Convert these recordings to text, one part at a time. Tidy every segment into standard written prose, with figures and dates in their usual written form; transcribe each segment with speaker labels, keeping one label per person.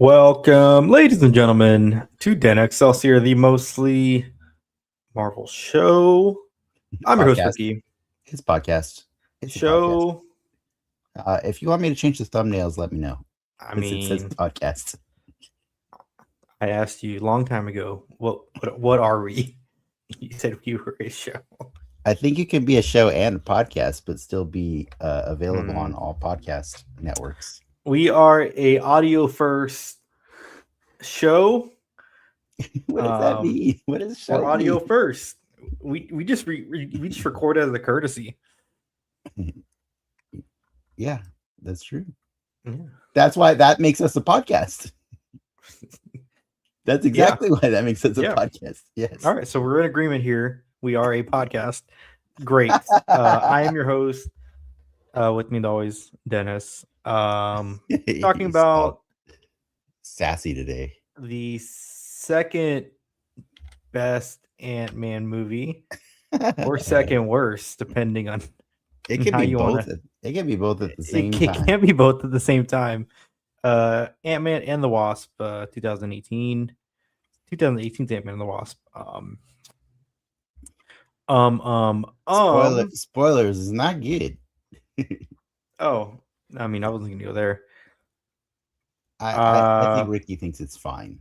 Speaker 1: Welcome, ladies and gentlemen, to Den Excelsior, the mostly Marvel show. I'm your host,
Speaker 2: Podcast.
Speaker 1: Ricky.
Speaker 2: It's podcast. It's a podcast.
Speaker 1: Show.
Speaker 2: If you want me to change the thumbnails, let me know.
Speaker 1: I
Speaker 2: Because it says
Speaker 1: mean,
Speaker 2: podcast.
Speaker 1: I asked you a long time ago, what are we? You said we were a show.
Speaker 2: I think you can be a show and a podcast, but still be available on all podcast networks.
Speaker 1: We are a audio first show.
Speaker 2: What does that mean? What does show
Speaker 1: Or audio
Speaker 2: mean?
Speaker 1: first? We just record as a courtesy.
Speaker 2: Yeah, that's true.
Speaker 1: Yeah.
Speaker 2: That's why that makes us a podcast. That's exactly why that makes us a podcast. Yes.
Speaker 1: All right, so we're in agreement here. We are a podcast. Great. I am your host. With me, as always, Dennis. Talking about
Speaker 2: sassy today.
Speaker 1: The second best Ant-Man movie, or second worst, depending on
Speaker 2: it can be both. It can be both at the same time.
Speaker 1: It can't be both at the same time. Ant-Man and the Wasp, 2018. 2018's Ant-Man and the Wasp.
Speaker 2: Spoilers is not good.
Speaker 1: Oh, I mean, I wasn't gonna go there.
Speaker 2: I think Ricky thinks it's fine.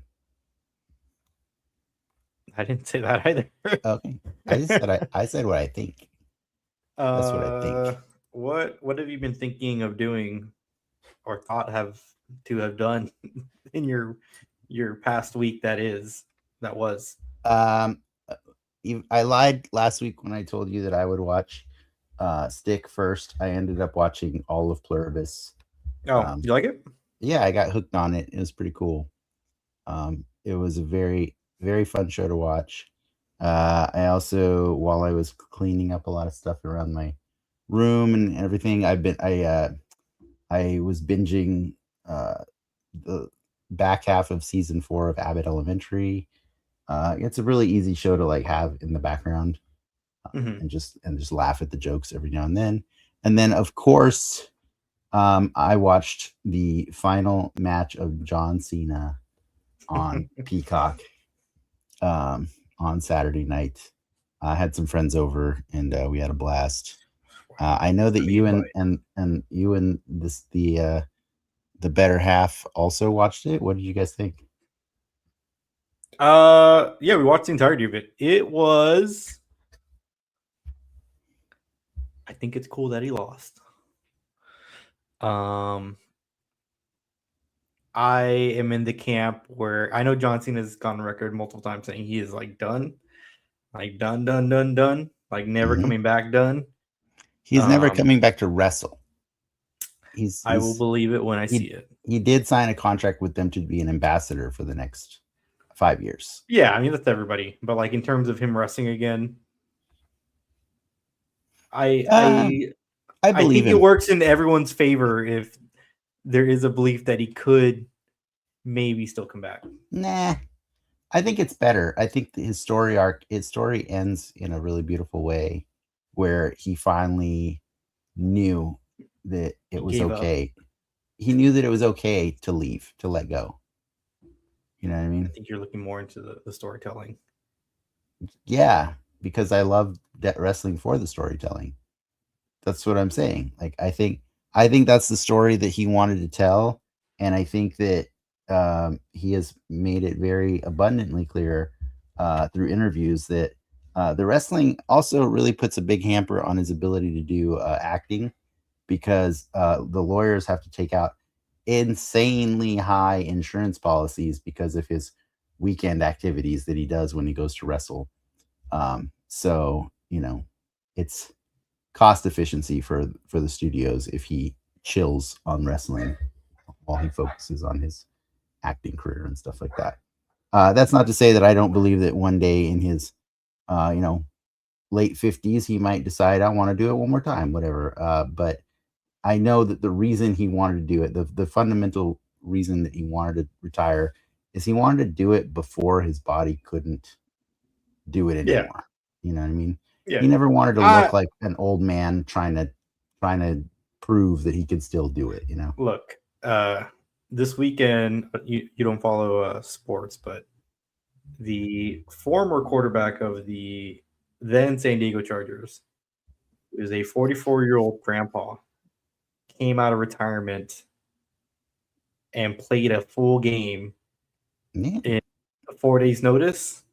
Speaker 1: I didn't say that either.
Speaker 2: Okay, I said what I think. That's what I think.
Speaker 1: What have you been thinking of doing, or thought have done in your past week? That was.
Speaker 2: I lied last week when I told you that I would watch Stick first. I ended up watching all of Pluribus.
Speaker 1: Oh, you like it?
Speaker 2: Yeah, I got hooked on it. It was pretty cool. It was a very, very fun show to watch. I also, while I was cleaning up a lot of stuff around my room and everything, I was binging the back half of season 4 of Abbott Elementary. It's a really easy show to like have in the background and just laugh at the jokes every now and then. And then, of course, I watched the final match of John Cena on Peacock on Saturday night. I had some friends over and we had a blast. I know that you and you and the better half also watched it. What did you guys think?
Speaker 1: Yeah, we watched the entirety of it. It was. I think it's cool that he lost. I am in the camp where I know John Cena has gone on record multiple times saying he is like done, like done, like never coming back. Done.
Speaker 2: He's never coming back to wrestle.
Speaker 1: I will believe it when I see it.
Speaker 2: He did sign a contract with them to be an ambassador for the next 5 years.
Speaker 1: Yeah, I mean that's everybody, but like in terms of him wrestling again, I believe it works in everyone's favor if there is a belief that he could maybe still come back.
Speaker 2: Nah, I think it's better. I think his story ends in a really beautiful way, where he finally knew that it was okay. He knew that it was okay to leave, to let go. You know what I mean?
Speaker 1: I think you're looking more into the storytelling.
Speaker 2: Yeah, because I love wrestling for the storytelling. That's what I'm saying. Like, I think that's the story that he wanted to tell. And I think that he has made it very abundantly clear through interviews that the wrestling also really puts a big hamper on his ability to do acting, because the lawyers have to take out insanely high insurance policies because of his weekend activities that he does when he goes to wrestle. So, you know, it's cost efficiency for the studios if he chills on wrestling while he focuses on his acting career and stuff like that. That's not to say that I don't believe that one day in his late 50s he might decide I want to do it one more time, whatever. But I know that the reason he wanted to do it, the fundamental reason that he wanted to retire, is he wanted to do it before his body couldn't do it anymore. Yeah. You know what I mean? Yeah. He never wanted to look like an old man trying to prove that he could still do it, you know?
Speaker 1: Look, this weekend, you don't follow sports, but the former quarterback of the then San Diego Chargers, who is a 44-year-old grandpa, came out of retirement and played a full game
Speaker 2: Yeah.
Speaker 1: in 4 days' notice.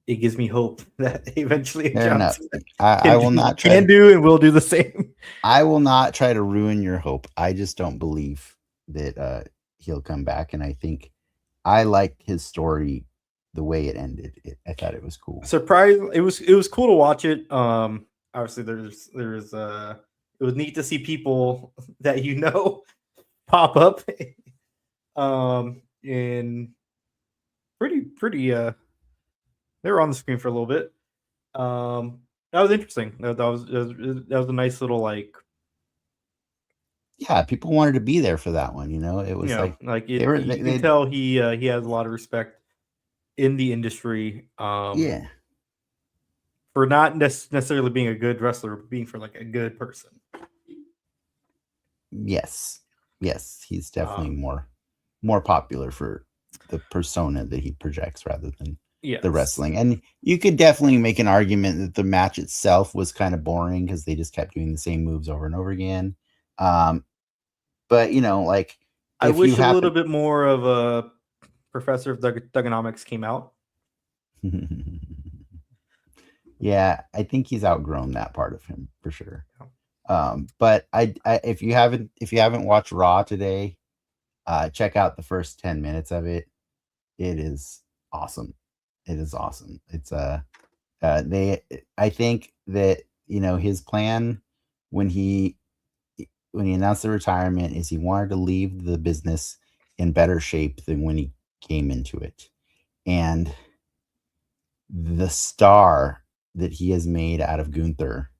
Speaker 1: It gives me hope that eventually
Speaker 2: Fair
Speaker 1: John
Speaker 2: enough.
Speaker 1: Cena
Speaker 2: I will not try
Speaker 1: can do and will do the same.
Speaker 2: I will not try to ruin your hope. I just don't believe that he'll come back, and I think I liked his story the way it ended. I thought it was cool.
Speaker 1: Surprised, it was cool to watch it. Obviously there's it was neat to see people that pop up in pretty they were on the screen for a little bit. That was interesting. That was a nice little, like,
Speaker 2: Yeah, people wanted to be there for that one. It was like they were
Speaker 1: you can tell he has a lot of respect in the industry.
Speaker 2: Yeah.
Speaker 1: For not necessarily being a good wrestler, but being for like a good person.
Speaker 2: Yes, he's definitely more popular for the persona that he projects rather than the wrestling. And you could definitely make an argument that the match itself was kind of boring because they just kept doing the same moves over and over again. But like,
Speaker 1: I wish a little bit more of a professor of Thugonomics came out.
Speaker 2: Yeah, I think he's outgrown that part of him for sure. But I if you haven't watched Raw today, check out the first 10 minutes of it. It is awesome. It's I think that his plan when he announced the retirement is he wanted to leave the business in better shape than when he came into it. And the star that he has made out of Gunther,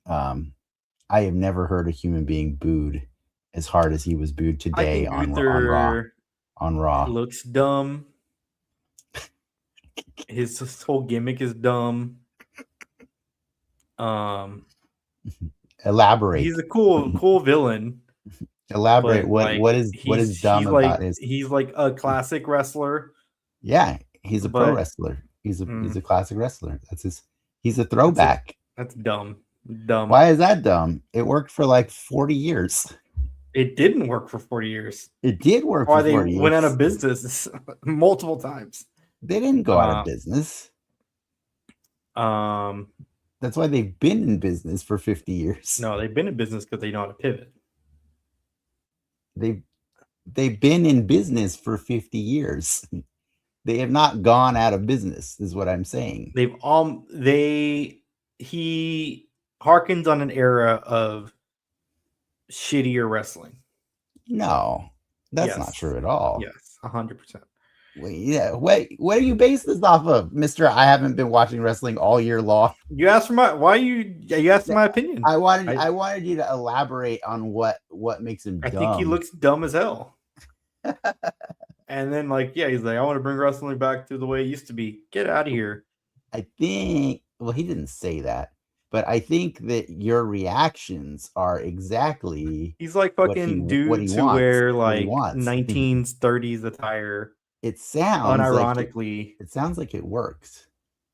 Speaker 2: I have never heard a human being booed as hard as he was booed today on Raw.
Speaker 1: He looks dumb. His whole gimmick is dumb.
Speaker 2: Elaborate.
Speaker 1: He's a cool villain.
Speaker 2: Elaborate. What is dumb about his?
Speaker 1: He's like a classic wrestler.
Speaker 2: Yeah, he's a pro wrestler. He's a classic wrestler. He's a throwback.
Speaker 1: That's dumb.
Speaker 2: Why is that dumb? It worked for like 40 years.
Speaker 1: It didn't work for 40 years.
Speaker 2: It did work for 40 years.
Speaker 1: Why they went out of business multiple times.
Speaker 2: They didn't go out of business. That's why they've been in business for 50 years.
Speaker 1: No, they've been in business because they know how to pivot.
Speaker 2: They've been in business for 50 years. They have not gone out of business, is what I'm saying.
Speaker 1: He harkens on an era of shittier wrestling.
Speaker 2: No, that's not true at all.
Speaker 1: Yes, 100%.
Speaker 2: Wait, what do you base this off of, Mister? I haven't been watching wrestling all year long.
Speaker 1: You asked for you asked my opinion.
Speaker 2: I wanted you to elaborate on what makes him dumb.
Speaker 1: I think he looks dumb as hell. And then he's like, I want to bring wrestling back to the way it used to be. Get out of here.
Speaker 2: I think, well, he didn't say that, but I think that your reactions are exactly.
Speaker 1: He's like fucking dudes who wear like 1930s attire.
Speaker 2: It sounds
Speaker 1: unironically.
Speaker 2: It sounds like it works.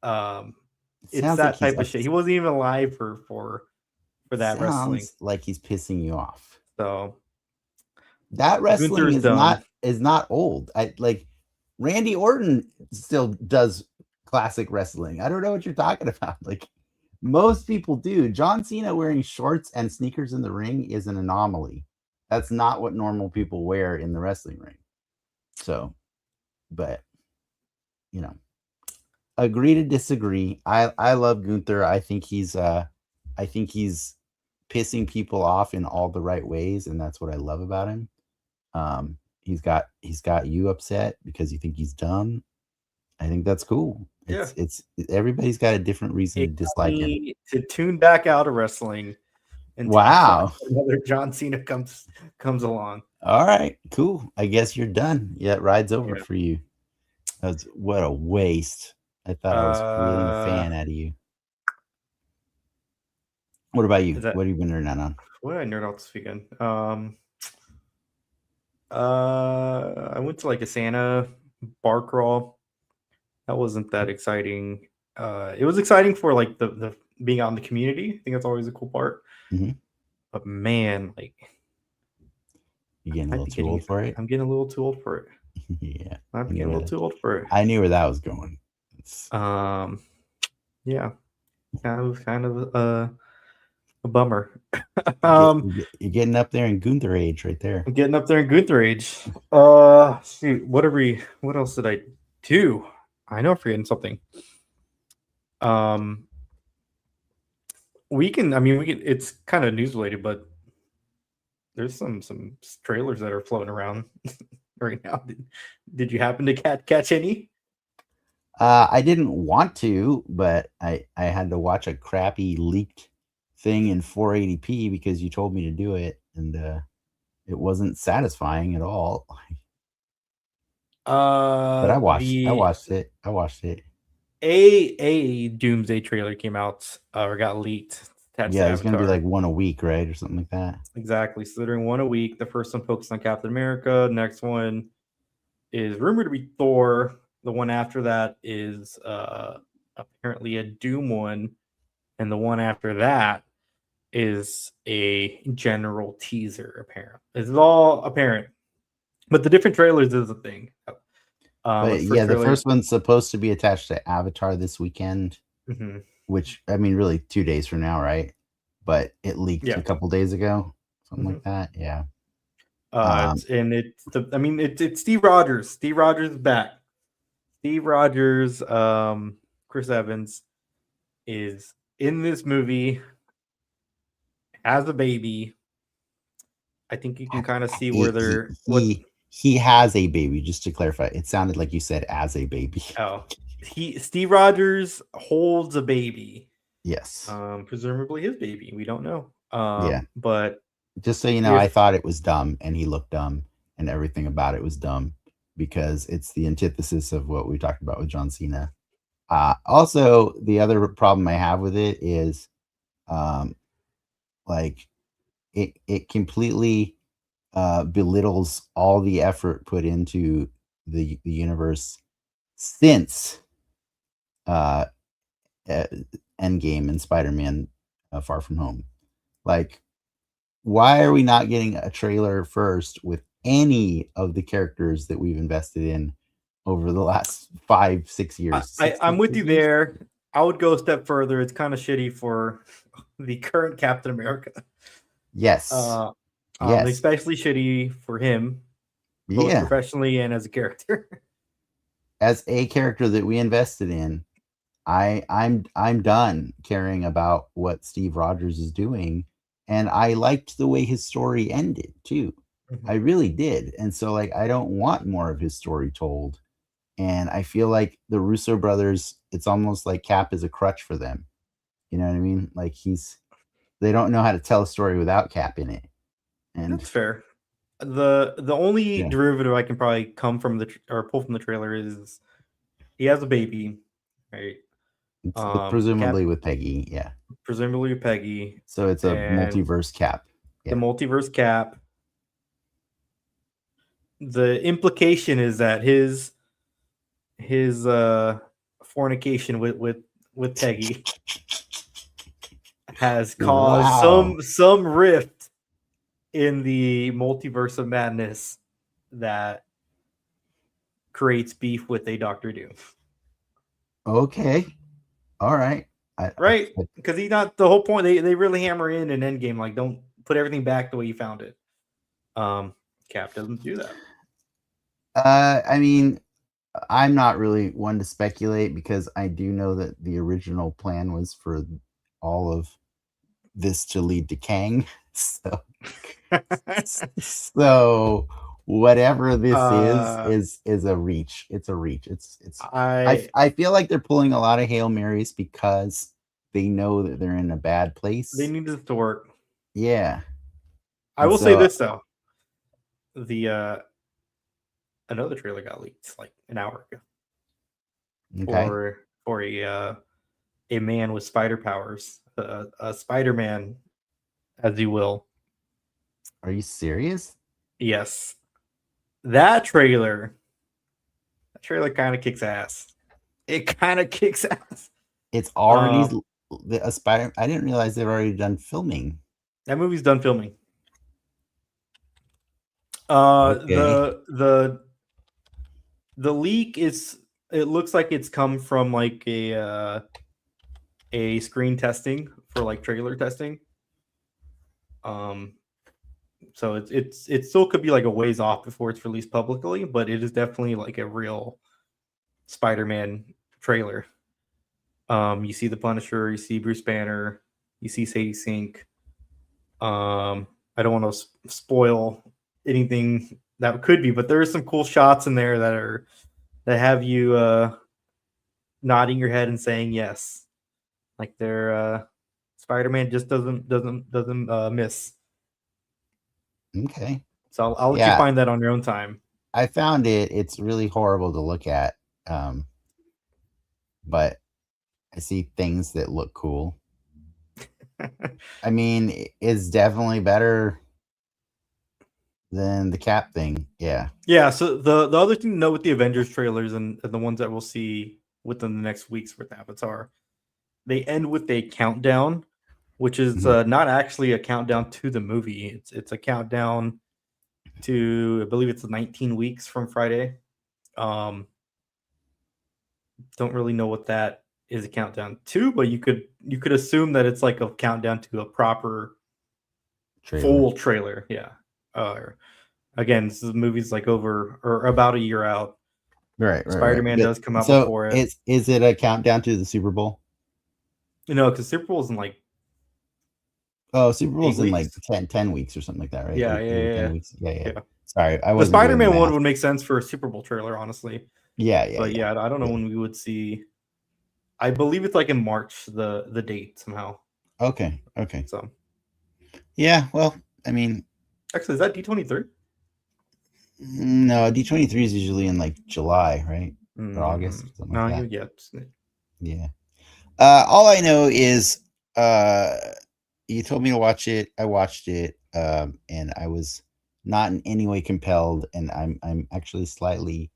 Speaker 1: It's that type of shit. He wasn't even alive for that wrestling.
Speaker 2: Like he's pissing you off.
Speaker 1: So
Speaker 2: that wrestling is not old. Randy Orton still does classic wrestling. I don't know what you're talking about. Like most people do. John Cena wearing shorts and sneakers in the ring is an anomaly. That's not what normal people wear in the wrestling ring. So, but agree to disagree. I love Gunther. I think he's pissing people off in all the right ways, and that's what I love about him. He's got you upset because you think he's dumb. I think that's cool. It's everybody's got a different reason to dislike him.
Speaker 1: To tune back out of wrestling. And
Speaker 2: wow,
Speaker 1: another John Cena comes along.
Speaker 2: All right, cool. I guess you're done. Yeah, ride's over for you. What a waste. I thought I was creating a fan out of you. What about you? What have you been nerding out on?
Speaker 1: What did I nerd out this weekend? I went to like a Santa bar crawl. That wasn't that exciting. It was exciting for like the being out in the community. I think that's always a cool part.
Speaker 2: Mhm.
Speaker 1: But man, like
Speaker 2: You getting a
Speaker 1: I
Speaker 2: little
Speaker 1: might be
Speaker 2: too old for it?
Speaker 1: I'm getting a little too old for it.
Speaker 2: Yeah,
Speaker 1: I'm
Speaker 2: I knew
Speaker 1: getting a
Speaker 2: where
Speaker 1: little
Speaker 2: that.
Speaker 1: too old for it.
Speaker 2: I knew where that was going. It's,
Speaker 1: Yeah, kind of a bummer.
Speaker 2: you're getting up there in Gunther age right there.
Speaker 1: I'm getting up there in Gunther age. Shoot, what else did I do? I know I'm forgetting something. Um, we can. I mean, we can. It's kind of news related, but there's some trailers that are floating around right now. Did you happen to catch any?
Speaker 2: I didn't want to, but I had to watch a crappy leaked thing in 480p because you told me to do it, and it wasn't satisfying at all. But I watched it. I watched it.
Speaker 1: A Doomsday trailer came out or got leaked attached
Speaker 2: Yeah,
Speaker 1: to
Speaker 2: there's gonna be
Speaker 1: Avatar.
Speaker 2: like one a week, right, or something like that.
Speaker 1: Exactly. So they're doing one a week. The first one focused on Captain America. Next one is rumored to be Thor. The one after that is apparently a Doom one, and the one after that is a general teaser. Apparent. It's all apparent, but the different trailers is a thing. The
Speaker 2: But yeah,
Speaker 1: first
Speaker 2: the
Speaker 1: trailer.
Speaker 2: first one's supposed to be attached to Avatar this weekend,
Speaker 1: Mhm.
Speaker 2: which I mean, really 2 days from now, right? But it leaked
Speaker 1: Yeah.
Speaker 2: a couple days ago, something like
Speaker 1: Mhm.
Speaker 2: that. Yeah. Um,
Speaker 1: It's Steve Rogers. Steve Rogers is back. Steve Rogers, Chris Evans is in this movie as a baby. I think you can kind of see where
Speaker 2: he,
Speaker 1: they're what.
Speaker 2: he he has a baby. Just to clarify, it sounded like you said as a baby.
Speaker 1: Oh, Steve Rogers holds a baby.
Speaker 2: Yes.
Speaker 1: Presumably his baby. We don't know.
Speaker 2: Yeah.
Speaker 1: But
Speaker 2: Just so you know, I
Speaker 1: if
Speaker 2: thought it was dumb, and he looked dumb, and everything about it was dumb because it's the antithesis of what we talked about with John Cena. Also, the other problem I have with it is, um, like it completely belittles all the effort put into the universe since uh, uh, Endgame and Spider-Man Far From Home. Like, why are we not getting a trailer first with any of the characters that we've invested in over the last 5-6 years?
Speaker 1: I'm with
Speaker 2: 6
Speaker 1: you
Speaker 2: years?
Speaker 1: there. I would go a step further. It's kind of shitty for the current Captain America.
Speaker 2: Yes. Yes.
Speaker 1: Especially shitty for him, both
Speaker 2: Yeah.
Speaker 1: professionally and as a character.
Speaker 2: As a character that we invested in, I'm done caring about what Steve Rogers is doing, and I liked the way his story ended too. I
Speaker 1: Mhm.
Speaker 2: really did, and so, like, I don't want more of his story told, and I feel like the Russo brothers, it's almost like Cap is a crutch for them, you know what I mean? Like, they don't know how to tell a story without Cap in it, and
Speaker 1: That's fair. The only
Speaker 2: yeah,
Speaker 1: derivative I can probably come from or pull from the trailer is he has a baby, right?
Speaker 2: it's presumably
Speaker 1: Cap
Speaker 2: with Peggy, yeah.
Speaker 1: presumably Peggy,
Speaker 2: So it's a
Speaker 1: and
Speaker 2: multiverse Cap,
Speaker 1: the
Speaker 2: yeah.
Speaker 1: multiverse Cap. The implication is that his fornication with Peggy has caused
Speaker 2: Wow.
Speaker 1: some rift in the multiverse of madness that creates beef with a Doctor Doom.
Speaker 2: Okay. Alright. I
Speaker 1: Right? Because he's not the whole point. They really hammer in an Endgame, like don't put everything back the way you found it. Cap doesn't do that.
Speaker 2: I mean, I'm not really one to speculate because I do know that the original plan was for all of this to lead to Kang. So so whatever this
Speaker 1: uh,
Speaker 2: is a reach. It's a reach. It's
Speaker 1: I
Speaker 2: I feel like they're pulling a lot of Hail Marys because they know that they're in a bad
Speaker 1: they
Speaker 2: place.
Speaker 1: need this to work.
Speaker 2: Yeah.
Speaker 1: I
Speaker 2: And
Speaker 1: will say
Speaker 2: so
Speaker 1: this though: the another trailer got leaked like an hour ago
Speaker 2: okay.
Speaker 1: for a man with spider powers, a Spider Man, as you will.
Speaker 2: Are you serious?
Speaker 1: Yes, that trailer kind of kicks ass. It kind of kicks ass.
Speaker 2: It's already a Spider. I didn't realize they've already done filming.
Speaker 1: That movie's done filming.
Speaker 2: Okay.
Speaker 1: The leak is. It looks like it's come from like a screen testing for like trailer testing. So it still could be like a ways off before it's released publicly, but it is definitely like a real Spider-Man trailer. You see the Punisher, you see Bruce Banner, you see Sadie Sink. I don't want to spoil anything that could be, but there are some cool shots in there that have you nodding your head and saying yes, like they're Spider-Man just doesn't miss.
Speaker 2: Okay.
Speaker 1: So I'll let you find that on your own time.
Speaker 2: I found it. It's really horrible to look at, but I see things that look cool. I mean, it's definitely better than the Cap thing. Yeah.
Speaker 1: Yeah. So the other thing to note with the Avengers trailers and the ones that we'll see within the next weeks with Avatar, they end with a countdown, which is not actually a countdown to the movie. It's a countdown to, I believe it's 19 weeks from Friday. Don't really know what that is a countdown to, but you could assume that it's like a countdown to a proper full trailer. Yeah. Again, this movie's like over or about a year out.
Speaker 2: Right.
Speaker 1: Spider-Man does come out before it.
Speaker 2: Is it a countdown to the Super Bowl?
Speaker 1: Because Super Bowl's in like.
Speaker 2: Oh, Super Bowl's in like 10 weeks or something like that, right?
Speaker 1: Yeah,
Speaker 2: yeah. 10 weeks. Yeah. Sorry,
Speaker 1: the Spider-Man one would make sense for a Super Bowl trailer, honestly.
Speaker 2: Yeah.
Speaker 1: But I don't know when we would see. I believe it's like in March, the date somehow.
Speaker 2: Okay.
Speaker 1: So.
Speaker 2: Yeah, well, I mean.
Speaker 1: Actually, is that D23?
Speaker 2: No, D23 is usually in like July, right? Or August, something like that. Yeah. All I know is you told me to watch it. I watched it, and I was not in any way compelled, and I'm actually slightly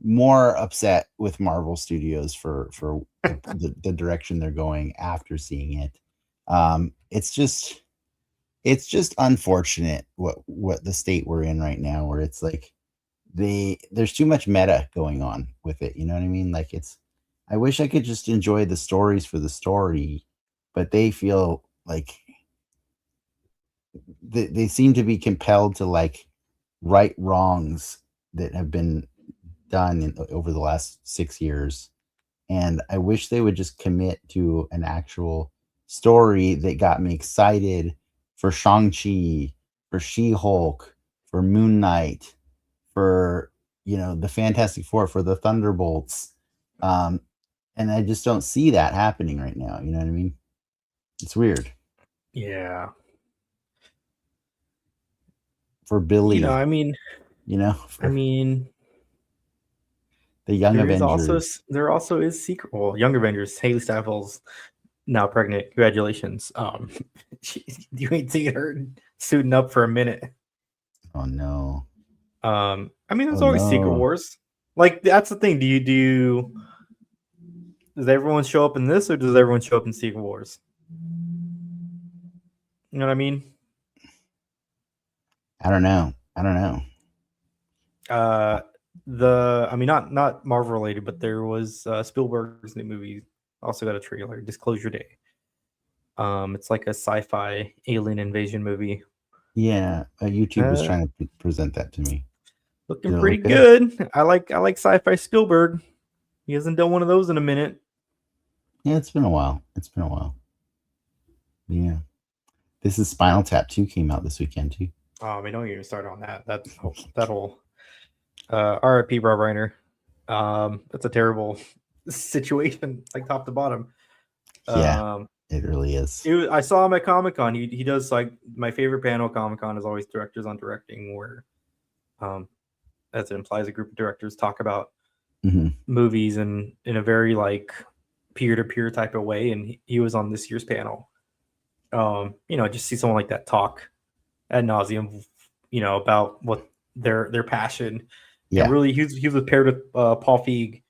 Speaker 2: more upset with Marvel Studios for the direction they're going after seeing it. It's just unfortunate what the state we're in right now, where it's like there's too much meta going on with it. You know what I mean? Like I wish I could just enjoy the stories for the story, but they feel like they seem to be compelled to like right wrongs that have been done over the last 6 years. And I wish they would just commit to an actual story that got me excited for Shang-Chi, for She-Hulk, for Moon Knight, for the Fantastic Four, for the Thunderbolts. And I just don't see that happening right now. You know what I mean? It's weird.
Speaker 1: Yeah.
Speaker 2: For Billy.
Speaker 1: I mean,
Speaker 2: the Young Avengers.
Speaker 1: There also is secret. Well, Young Avengers. Haley Steinfeld's now pregnant. Congratulations. You ain't seen her suiting up for a minute.
Speaker 2: Oh no.
Speaker 1: There's always Secret Wars. Like that's the thing. Does everyone show up in this, or does everyone show up in Secret Wars? You know what I mean?
Speaker 2: I don't know.
Speaker 1: Not Marvel related, but there was Spielberg's new movie also got a trailer, Disclosure Day. It's like a sci-fi alien invasion movie.
Speaker 2: Yeah, YouTube was trying to present that to me.
Speaker 1: Looking pretty good. I like sci-fi Spielberg. He hasn't done one of those in a minute.
Speaker 2: Yeah, it's been a while. Yeah. This is Spinal Tap 2 came out this weekend too.
Speaker 1: Oh, don't even start on that. That whole RIP Rob Reiner. That's a terrible situation, like top to bottom.
Speaker 2: Yeah, it really is.
Speaker 1: I saw him at Comic-Con. He does like my favorite panel at Comic-Con is always directors on directing, where as it implies a group of directors talk about movies and in a very like peer-to-peer type of way. And he was on this year's panel. Just see someone like that talk ad nauseum, about what their passion.
Speaker 2: Yeah.
Speaker 1: And really, he was paired with Paul Feig,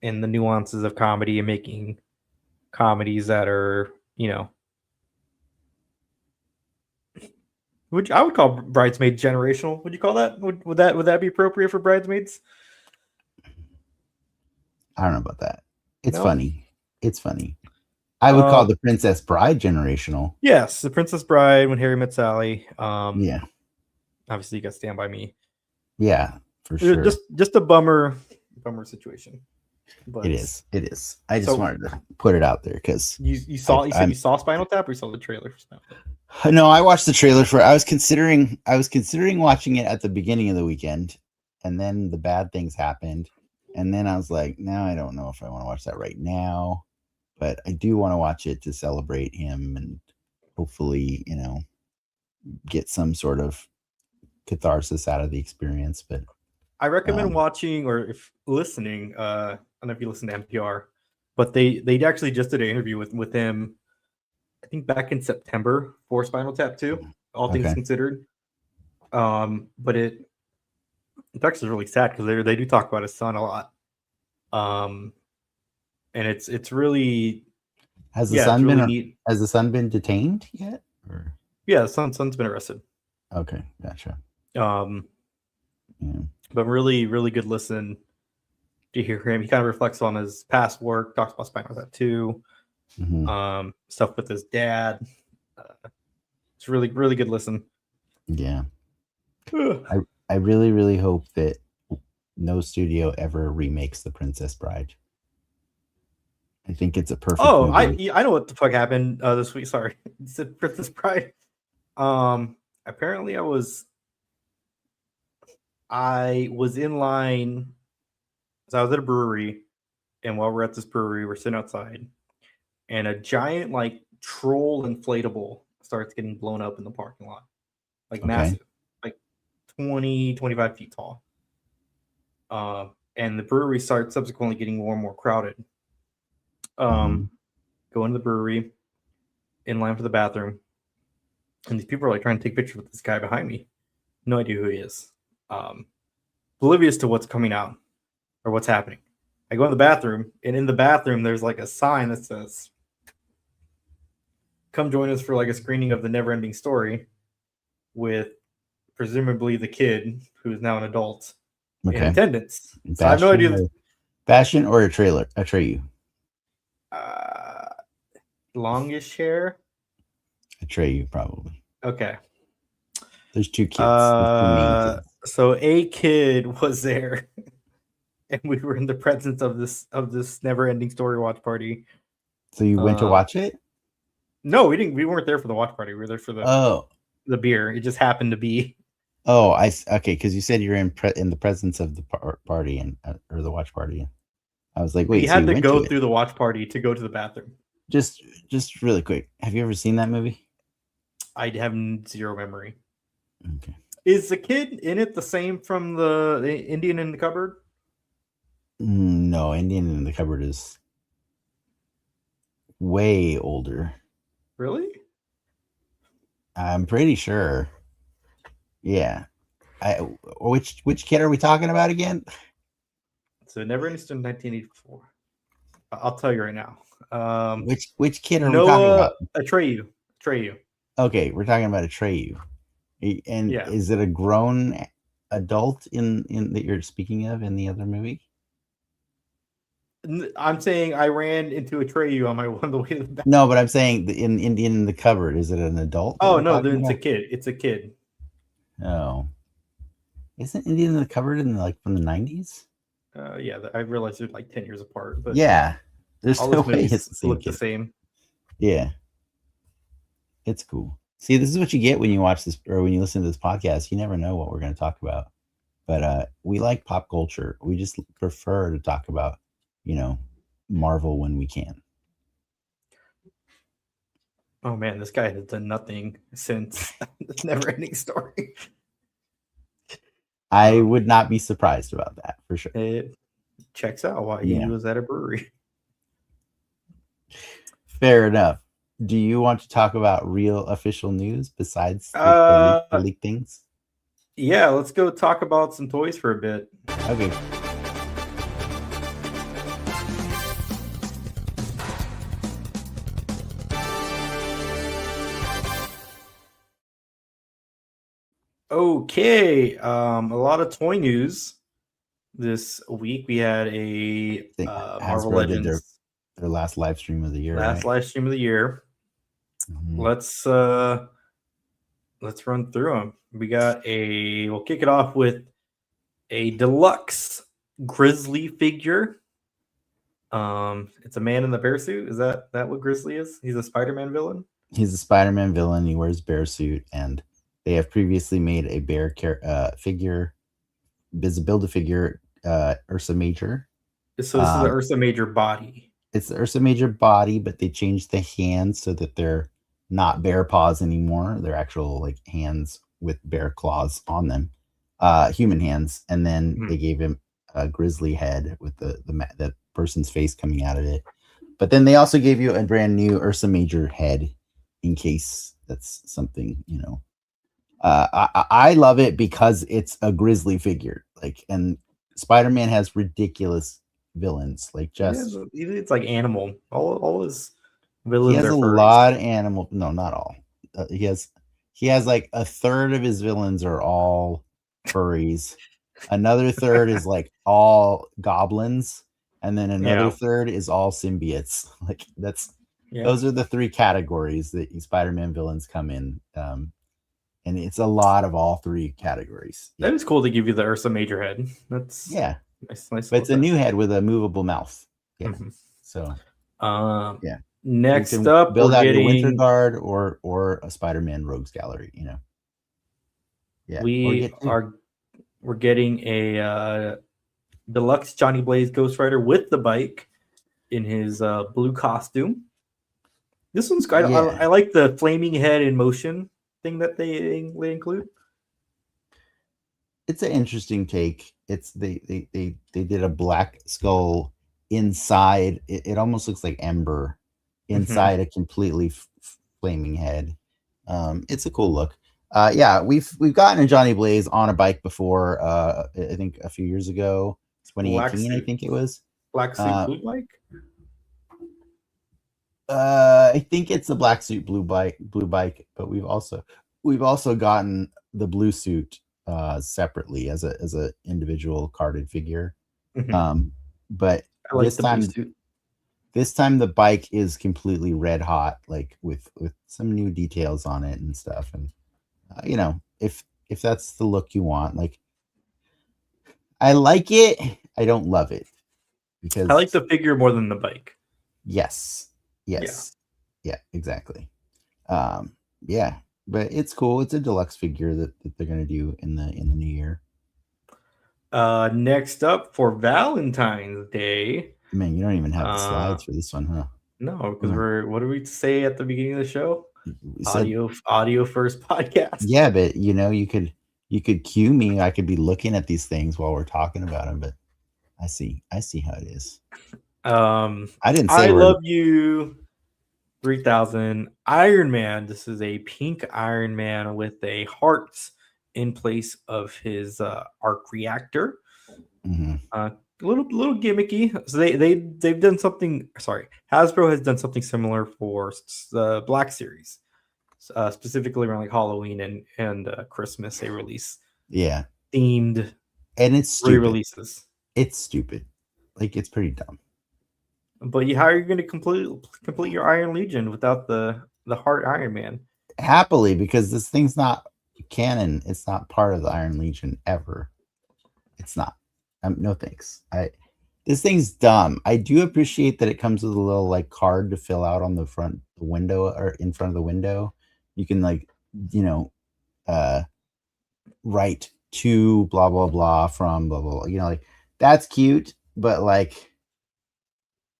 Speaker 1: in the nuances of comedy and making comedies that are, I would call Bridesmaids generational. Would you call that? Would that be appropriate for Bridesmaids?
Speaker 2: I don't know about that. It's
Speaker 1: No?
Speaker 2: funny. It's funny. I would call The Princess Bride generational.
Speaker 1: Yes, The Princess Bride, When Harry Met Sally.
Speaker 2: Yeah.
Speaker 1: Obviously, you got Stand By Me.
Speaker 2: Yeah, for sure.
Speaker 1: Just a bummer situation. But
Speaker 2: it is. I just wanted to put it out there because
Speaker 1: you said you saw Spinal Tap, or you saw the trailer for Spinal Tap?
Speaker 2: No, I watched the trailer for it. I was considering watching it at the beginning of the weekend, and then the bad things happened, and then I was like, no, I don't know if I want to watch that right now, but I do want to watch it to celebrate him and hopefully, get some sort of catharsis out of the experience. But
Speaker 1: I recommend watching, or if listening, I don't know if you listen to NPR, but they actually just did an interview with him, I think back in September, for Spinal Tap 2, all things considered. But it's actually really sad because they do talk about his son a lot. And it's really
Speaker 2: has the son been detained yet? Or?
Speaker 1: Yeah, the son's been arrested.
Speaker 2: Okay, gotcha.
Speaker 1: But really, really good listen to hear him. He kind of reflects on his past work, talks about Spinal Tap 2, stuff with his dad. It's really, really good listen.
Speaker 2: Yeah. I really, really hope that no studio ever remakes The Princess Bride. I think it's a perfect movie.
Speaker 1: I know what the fuck happened this week. Sorry. It's The Princess Bride. Apparently I was in line. So I was at a brewery, and while we're at this brewery, we're sitting outside, and a giant troll inflatable starts getting blown up in the parking lot, massive, 20, 25 feet tall. And the brewery starts subsequently getting more and more crowded. Go into the brewery, in line for the bathroom, and these people are trying to take pictures with this guy behind me. No idea who he is. Oblivious to what's coming out or what's happening. I go in the bathroom, and in the bathroom there's a sign that says, "Come join us for a screening of The Never-Ending Story," with presumably the kid, who is now an adult, in attendance. So I have no idea.
Speaker 2: Bastion or Atreyu?
Speaker 1: Longish hair.
Speaker 2: Atreyu, probably.
Speaker 1: Okay.
Speaker 2: There's two kids. There's two kids.
Speaker 1: So a kid was there, and we were in the presence of this Never-Ending Story watch party.
Speaker 2: So you went to watch it?
Speaker 1: No, we didn't. We weren't there for the watch party. We were there for the beer. It just happened to be.
Speaker 2: Oh, okay. Because you said you're in the presence of the party or the watch party. I was like, wait.
Speaker 1: We had to go through the watch party to go to the bathroom.
Speaker 2: Just really quick. Have you ever seen that movie?
Speaker 1: I have zero memory.
Speaker 2: Okay.
Speaker 1: Is the kid in it the same from the Indian in the Cupboard?
Speaker 2: No, Indian in the Cupboard is way older.
Speaker 1: Really?
Speaker 2: I'm pretty sure. Yeah. Which kid are we talking about again?
Speaker 1: So Never-Ending Story 1984. I'll tell you right now.
Speaker 2: Which kid are we talking about?
Speaker 1: Atreyu.
Speaker 2: Okay, we're talking about Atreyu. And is it a grown adult in that you're speaking of in the other movie?
Speaker 1: I'm saying I ran into Atreyu on the way to the back.
Speaker 2: No, but I'm saying in Indian in the Cupboard, is it an adult?
Speaker 1: Oh no, it's a kid. It's a kid.
Speaker 2: Oh, isn't Indian in the Cupboard from the 90s?
Speaker 1: Yeah, I realized they're 10 years apart. But
Speaker 2: yeah, there's no way it's the same.
Speaker 1: Look the same.
Speaker 2: Yeah, it's cool. See, this is what you get when you watch this or when you listen to this podcast. You never know what we're going to talk about. But we like pop culture. We just prefer to talk about, Marvel when we can.
Speaker 1: Oh man, this guy has done nothing since the Never-Ending Story.
Speaker 2: I would not be surprised about that for sure.
Speaker 1: It checks out why he was at a brewery.
Speaker 2: Fair enough. Do you want to talk about real official news besides the
Speaker 1: Uh,
Speaker 2: leak things?
Speaker 1: yeah, let's go talk about some toys for a bit.
Speaker 2: Okay.
Speaker 1: Okay, a lot of toy news this week. We had a
Speaker 2: I think
Speaker 1: Marvel
Speaker 2: Hasbro did their
Speaker 1: Legends
Speaker 2: last live stream of the year,
Speaker 1: last
Speaker 2: right?
Speaker 1: live stream of the year.
Speaker 2: Mhm.
Speaker 1: Let's run through them. We'll kick it off with a deluxe Grizzly figure. It's a man in the bear suit. Is that what Grizzly is? He's a Spider-Man villain.
Speaker 2: He's a Spider-Man villain. He wears bear suit, and they have previously made a bear figure, Build-A-Figure, Ursa Major.
Speaker 1: So this is the Ursa Major body.
Speaker 2: It's the Ursa Major body, but they changed the hands so that they're not bear paws anymore. They're actual like hands with bear claws on them, human hands. And then they gave him a grizzly head with the person's face coming out of it. But then they also gave you a brand new Ursa Major head in case that's something, you know. I love it because it's a grizzly figure. Like, and Spider-Man has ridiculous villains. Like, just
Speaker 1: it's like animal. All his
Speaker 2: he
Speaker 1: villains
Speaker 2: has
Speaker 1: are
Speaker 2: a
Speaker 1: furries.
Speaker 2: lot of animal. No, not all. He has like a third of his villains are all furries. Another third is like all goblins, and then another third is all symbiotes. Like those are the three categories that Spider-Man villains come in. And it's a lot of all three categories.
Speaker 1: That is cool to give you the Ursa Major head. That's nice.
Speaker 2: But it's a new head with a movable mouth. Yeah. So
Speaker 1: yeah. Next up,
Speaker 2: build out your Winter Guard or a Spider-Man Rogues Gallery, you know.
Speaker 1: Yeah. We're getting a deluxe Johnny Blaze Ghost Rider with the bike in his blue costume. This one's good. I like the flaming head in motion thing that they include.
Speaker 2: It's an interesting take. It's they did a black skull inside. It almost looks like Ember inside a completely flaming head. It's a cool look. Yeah, we've gotten a Johnny Blaze on a bike before. I think a few years ago, 2018. I think it was
Speaker 1: black suit blue bike.
Speaker 2: I think it's the black suit blue bike, but we've also gotten the blue suit separately as a individual carded figure. But this time the bike is completely red hot, like with some new details on it and stuff. And you know, if that's the look you want, like I like it. I don't love it because
Speaker 1: I like the figure more than the bike.
Speaker 2: Yes. Yeah, exactly. Yeah, but it's cool. It's a deluxe figure that they're gonna do in the new year.
Speaker 1: Next up for Valentine's Day.
Speaker 2: Man, you don't even have the slides for this one, huh?
Speaker 1: No, because what did we say at the beginning of the show? Audio first podcast.
Speaker 2: Yeah, but you know, you could cue me. I could be looking at these things while we're talking about them, but I see how it is.
Speaker 1: I didn't say I love you 3000 Iron Man. This is a pink Iron Man with a heart in place of his arc reactor. A little gimmicky. So they've done something. Sorry, Hasbro has done something similar for the Black Series, specifically around like Halloween and Christmas. They release themed
Speaker 2: and it's
Speaker 1: re-releases.
Speaker 2: It's stupid. Like, it's pretty dumb.
Speaker 1: But how are you going to complete your Iron Legion without the Heart Iron Man?
Speaker 2: Happily, because this thing's not canon. It's not part of the Iron Legion ever. It's not. No thanks. This thing's dumb. I do appreciate that it comes with a little like card to fill out on the window or in front of the window. You can like, you know, write to blah blah blah from blah blah. You know, like that's cute, but like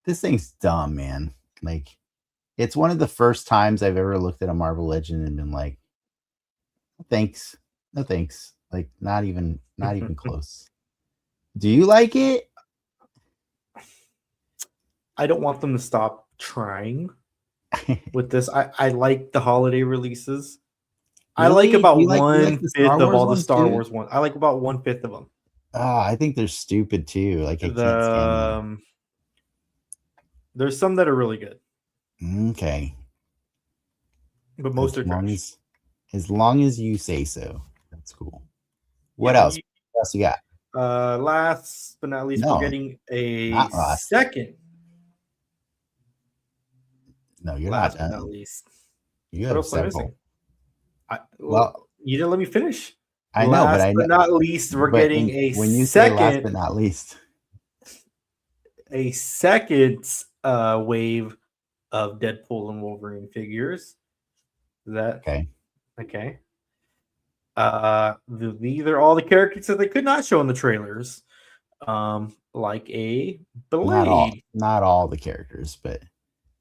Speaker 2: this thing's dumb, man. Like, it's one of the first times I've ever looked at a Marvel Legend and been like, thanks. No thanks. Like, not even close. Do you like it?
Speaker 1: I don't want them to stop trying. with this. I like the holiday releases. I like
Speaker 2: Really?
Speaker 1: about
Speaker 2: You like the Star
Speaker 1: 1/5 of
Speaker 2: Wars
Speaker 1: all the
Speaker 2: ones
Speaker 1: Star
Speaker 2: too?
Speaker 1: Wars ones. I like about 1/5 of them.
Speaker 2: I think they're stupid too. Like I can't stand them.
Speaker 1: The there's some that are really good,
Speaker 2: Okay.
Speaker 1: but most are trash.
Speaker 2: As long as you say so. That's cool. What
Speaker 1: Yeah.
Speaker 2: else? What else you got?
Speaker 1: Last but not least, we're
Speaker 2: No,
Speaker 1: getting a
Speaker 2: not last.
Speaker 1: second.
Speaker 2: No, you're
Speaker 1: Last
Speaker 2: not
Speaker 1: but not
Speaker 2: done.
Speaker 1: least.
Speaker 2: You
Speaker 1: What
Speaker 2: have
Speaker 1: else am I
Speaker 2: several.
Speaker 1: missing?
Speaker 2: Well,
Speaker 1: you didn't let me finish.
Speaker 2: I know, but I know.
Speaker 1: Last but not least, we're getting
Speaker 2: when you say last but not least,
Speaker 1: a second wave of Deadpool and Wolverine figures. Is that
Speaker 2: okay?
Speaker 1: Okay. These are all the characters that they could not show in the trailers. Like a Blade.
Speaker 2: Not all the characters, but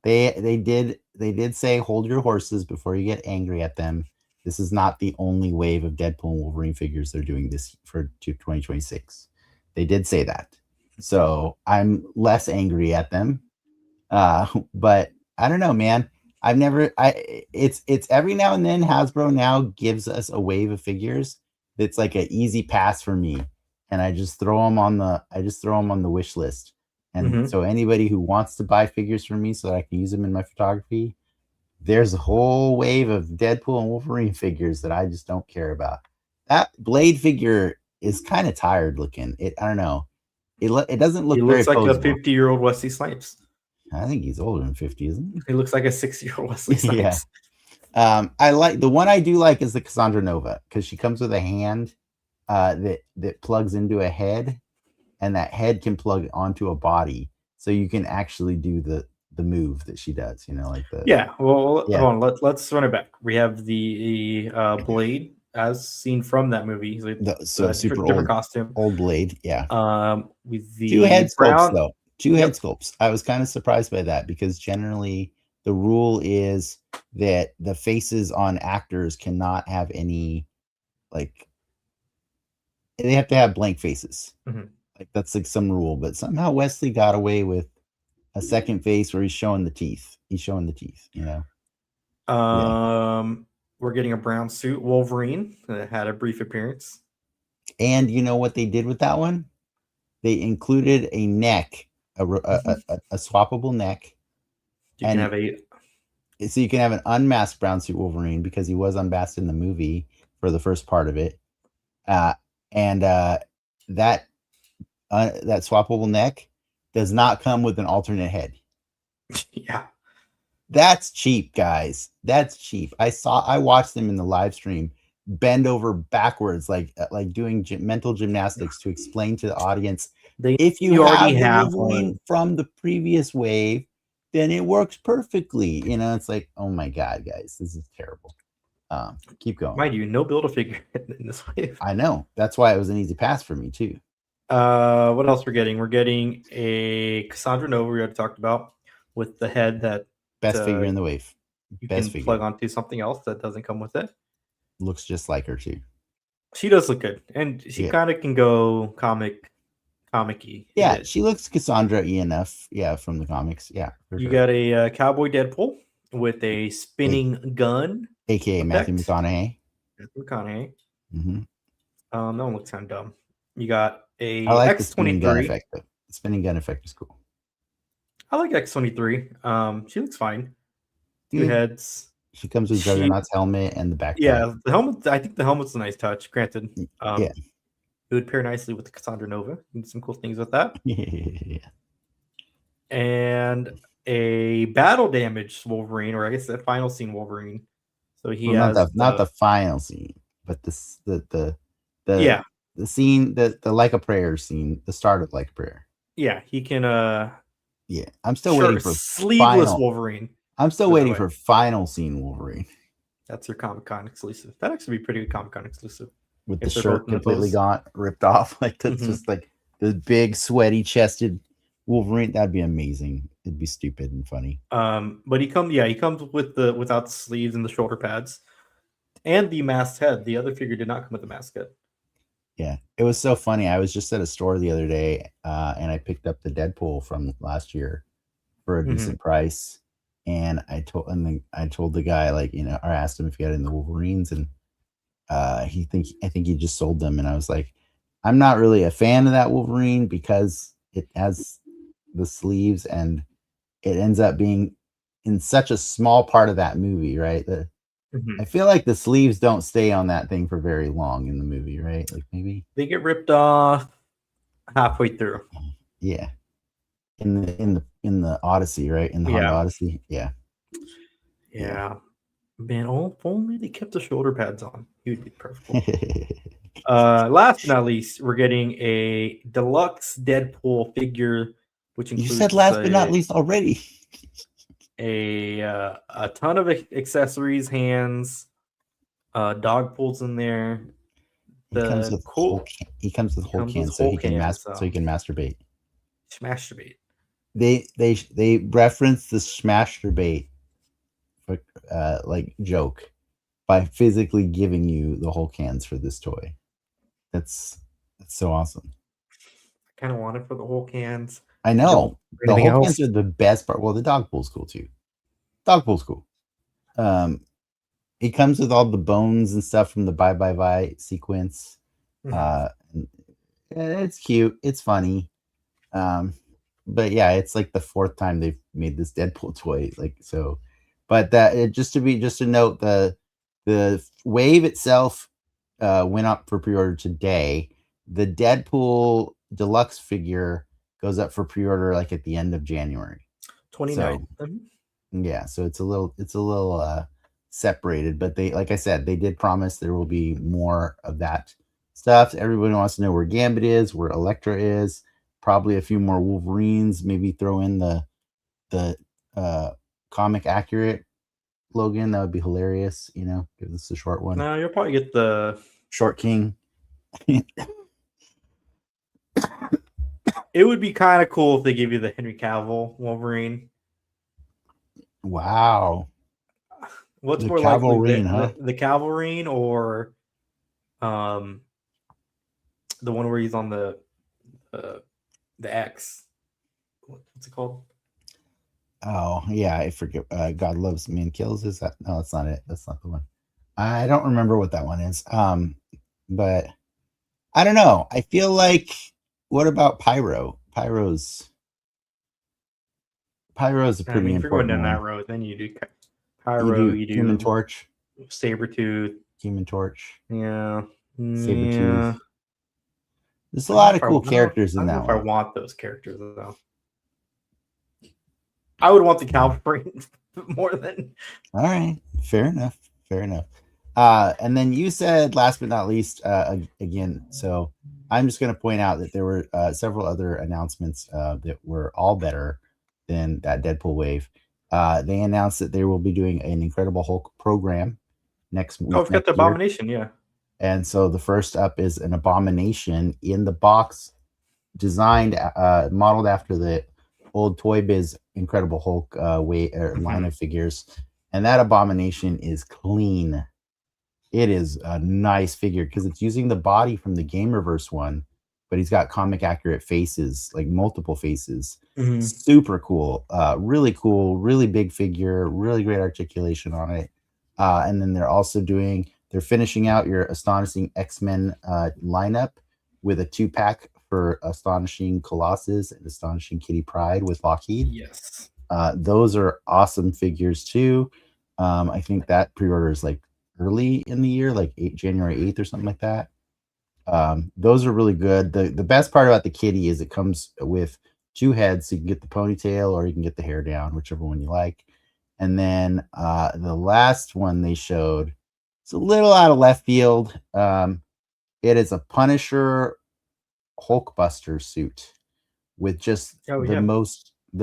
Speaker 2: they did say hold your horses before you get angry at them. This is not the only wave of Deadpool and Wolverine figures they're doing this for 2026. They did say that. So I'm less angry at them. But I don't know, man. It's every now and then Hasbro now gives us a wave of figures that's like an easy pass for me. And I just throw them on the wish list. And so anybody who wants to buy figures from me so that I can use them in my photography, there's a whole wave of Deadpool and Wolverine figures that I just don't care about. That Blade figure is kind of tired looking. I don't know. It doesn't look very
Speaker 1: looks like
Speaker 2: posable.
Speaker 1: a 50-year-old Wesley Snipes.
Speaker 2: I think he's older than 50, isn't he?
Speaker 1: He looks like a 60-year-old Wesley Snipes.
Speaker 2: Yeah. I like the one I do like is the Cassandra Nova because she comes with a hand that plugs into a head, and that head can plug onto a body, so you can actually do the move that she does. Like the
Speaker 1: Hold on. Let's run it back. We have the Blade as seen from that movie.
Speaker 2: So super
Speaker 1: different costume.
Speaker 2: Old Blade, yeah.
Speaker 1: With the
Speaker 2: 2 head sculpts though. 2 head
Speaker 1: Yep.
Speaker 2: sculpts. I was kind of surprised by that because generally the rule is that the faces on actors cannot have any, like, they have to have blank faces. Like that's like some rule, but somehow Wesley got away with a second face where he's showing the teeth.
Speaker 1: We're getting a brown suit Wolverine that had a brief appearance.
Speaker 2: And you know what they did with that one? They included a neck, a swappable neck.
Speaker 1: So
Speaker 2: you can have an unmasked brown suit Wolverine because he was unmasked in the movie for the first part of it. And that swappable neck does not come with an alternate head.
Speaker 1: Yeah.
Speaker 2: That's cheap, guys. That's cheap. I watched them in the live stream bend over backwards, like doing mental gymnastics to explain to the audience, if you already have Wolverine from the previous wave, then it works perfectly. It's like, oh my God, guys, this is terrible. Keep going.
Speaker 1: Mind you, no Build-A-Figure in this wave.
Speaker 2: I know. That's why it was an easy pass for me too.
Speaker 1: What else we're getting? We're getting a Cassandra Nova we already talked about with the head that
Speaker 2: best figure in the wave.
Speaker 1: You can plug onto something else that doesn't come with it.
Speaker 2: Looks just like her too.
Speaker 1: She does look good, and she kind of can go comic-y.
Speaker 2: Yeah, she looks Cassandra-y enough. Yeah, from the comics. Yeah,
Speaker 1: you got a cowboy Deadpool with a spinning gun,
Speaker 2: aka Matthew McConaughey.
Speaker 1: Mm-hmm. That one looks kind of dumb. You got a
Speaker 2: I like
Speaker 1: X23.
Speaker 2: The spinning gun effect. Though. The spinning gun effect is cool.
Speaker 1: I like X23. She looks fine. 2 heads.
Speaker 2: She comes with Juggernaut's helmet and the backpack.
Speaker 1: Yeah, the helmet. I think the helmet's a nice touch. Granted,
Speaker 2: it
Speaker 1: would pair nicely with the Cassandra Nova. You do some cool things with that.
Speaker 2: Yeah.
Speaker 1: And a battle damage Wolverine, or I guess the final scene Wolverine. So he has
Speaker 2: not the final scene, but the scene, the Like a Prayer scene, the start of Like a Prayer.
Speaker 1: Yeah, he can.
Speaker 2: Yeah, I'm still waiting for
Speaker 1: sleeveless Wolverine.
Speaker 2: I'm still waiting for final scene Wolverine.
Speaker 1: That's your Comic-Con exclusive. That'd actually be pretty good Comic-Con exclusive.
Speaker 2: With the shirt completely gone, ripped off. Like that's just like the big sweaty chested Wolverine. That'd be amazing. It'd be stupid and funny.
Speaker 1: But he comes with without the sleeves and the shoulder pads. And the masked head. The other figure did not come with the masked head.
Speaker 2: Yeah. It was so funny. I was just at a store the other day, and I picked up the Deadpool from last year for a decent price. And I told the guy, like, or asked him if he had any of the Wolverines, and I think he just sold them, and I was like, I'm not really a fan of that Wolverine because it has the sleeves, and it ends up being in such a small part of that movie, right? I feel like the sleeves don't stay on that thing for very long in the movie, right? Like maybe
Speaker 1: they get ripped off halfway through.
Speaker 2: Yeah, in the Odyssey, right? In the Honda Odyssey, yeah.
Speaker 1: Man, if only they kept the shoulder pads on, he would be perfect. Last but not least, we're getting a deluxe Deadpool figure, which includes
Speaker 2: you said last but not least already.
Speaker 1: A ton of accessories, hands, dog pulls in there.
Speaker 2: He comes with whole cans, so he can masturbate.
Speaker 1: Masturbate.
Speaker 2: They reference the smasturbate like joke by physically giving you the whole cans for this toy. That's so awesome.
Speaker 1: I kind of want it for the whole cans.
Speaker 2: I know the whole cans are the best part. Well, the dog pool's cool too. Dog pool's cool. It comes with all the bones and stuff from the Bye Bye Bye sequence. It's cute. It's funny. But yeah, it's like the fourth time they've made this Deadpool toy. Like so, but that just to note, the wave itself went up for pre-order today. The Deadpool deluxe figure goes up for pre-order like at the end of January.
Speaker 1: 29th.
Speaker 2: Yeah, so it's a little separated, but they, like I said, they did promise there will be more of that stuff. Everybody wants to know where Gambit is, where Elektra is, probably a few more Wolverines, maybe throw in the comic accurate Logan. That would be hilarious, give this a short one.
Speaker 1: No, you'll probably get the
Speaker 2: Short King.
Speaker 1: It would be kind of cool if they give you the Henry Cavill Wolverine.
Speaker 2: Wow.
Speaker 1: What's more likely, the Cavalrine or the one where he's on the X? What's it called?
Speaker 2: Oh yeah, I forget. God Loves Man Kills. Is that? No, that's not it. That's not the one. I don't remember what that one is. But I don't know. I feel like, what about Pyro? Pyro's a pretty important.
Speaker 1: If you're going down that road, then you do
Speaker 2: Pyro. You do Human Torch,
Speaker 1: Sabretooth,
Speaker 2: Human Torch.
Speaker 1: Yeah,
Speaker 2: Sabretooth. There's a lot of cool characters in that one.
Speaker 1: I want those characters though. I would want the Cavalry more than.
Speaker 2: All right, fair enough. And then you said, last but not least, again. So I'm just going to point out that there were several other announcements that were all better than that Deadpool wave. They announced that they will be doing an Incredible Hulk program next week.
Speaker 1: Oh, we've got the Abomination, yeah.
Speaker 2: And so the first up is an Abomination in the box, designed, modeled after the old Toy Biz Incredible Hulk line of figures. And that Abomination is clean. It is a nice figure because it's using the body from the Gamerverse one, but he's got comic accurate faces, like multiple faces. Super cool. Really cool, really big figure, really great articulation on it. And then they're finishing out your Astonishing X-Men lineup with a 2-pack for Astonishing Colossus and Astonishing Kitty Pryde with Lockheed.
Speaker 1: Yes.
Speaker 2: Those are awesome figures too. I think that pre-order is like early in the year, like January 8th or something like that. Those are really good. The best part about the kitty is it comes with 2 heads, so you can get the ponytail or you can get the hair down, whichever one you like. And then the last one they showed, it's a little out of left field. It is a Punisher Hulkbuster suit with just the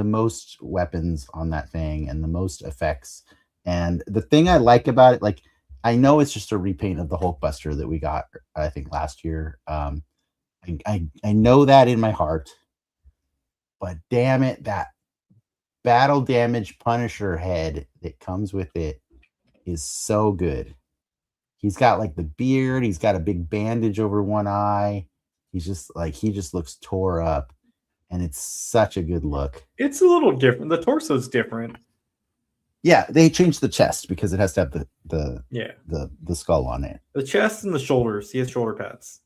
Speaker 2: most weapons on that thing and the most effects. And the thing I like about it, like, I know it's just a repaint of the Hulkbuster that we got, I think, last year. I know that in my heart, but damn it, that battle damage Punisher head that comes with it is so good. He's got like the beard, he's got a big bandage over one eye. He just looks tore up, and it's such a good look.
Speaker 1: It's a little different. The torso's different.
Speaker 2: Yeah, they changed the chest because it has to have
Speaker 1: Yeah,
Speaker 2: the skull on it.
Speaker 1: the chest and the shoulders. He has shoulder pads.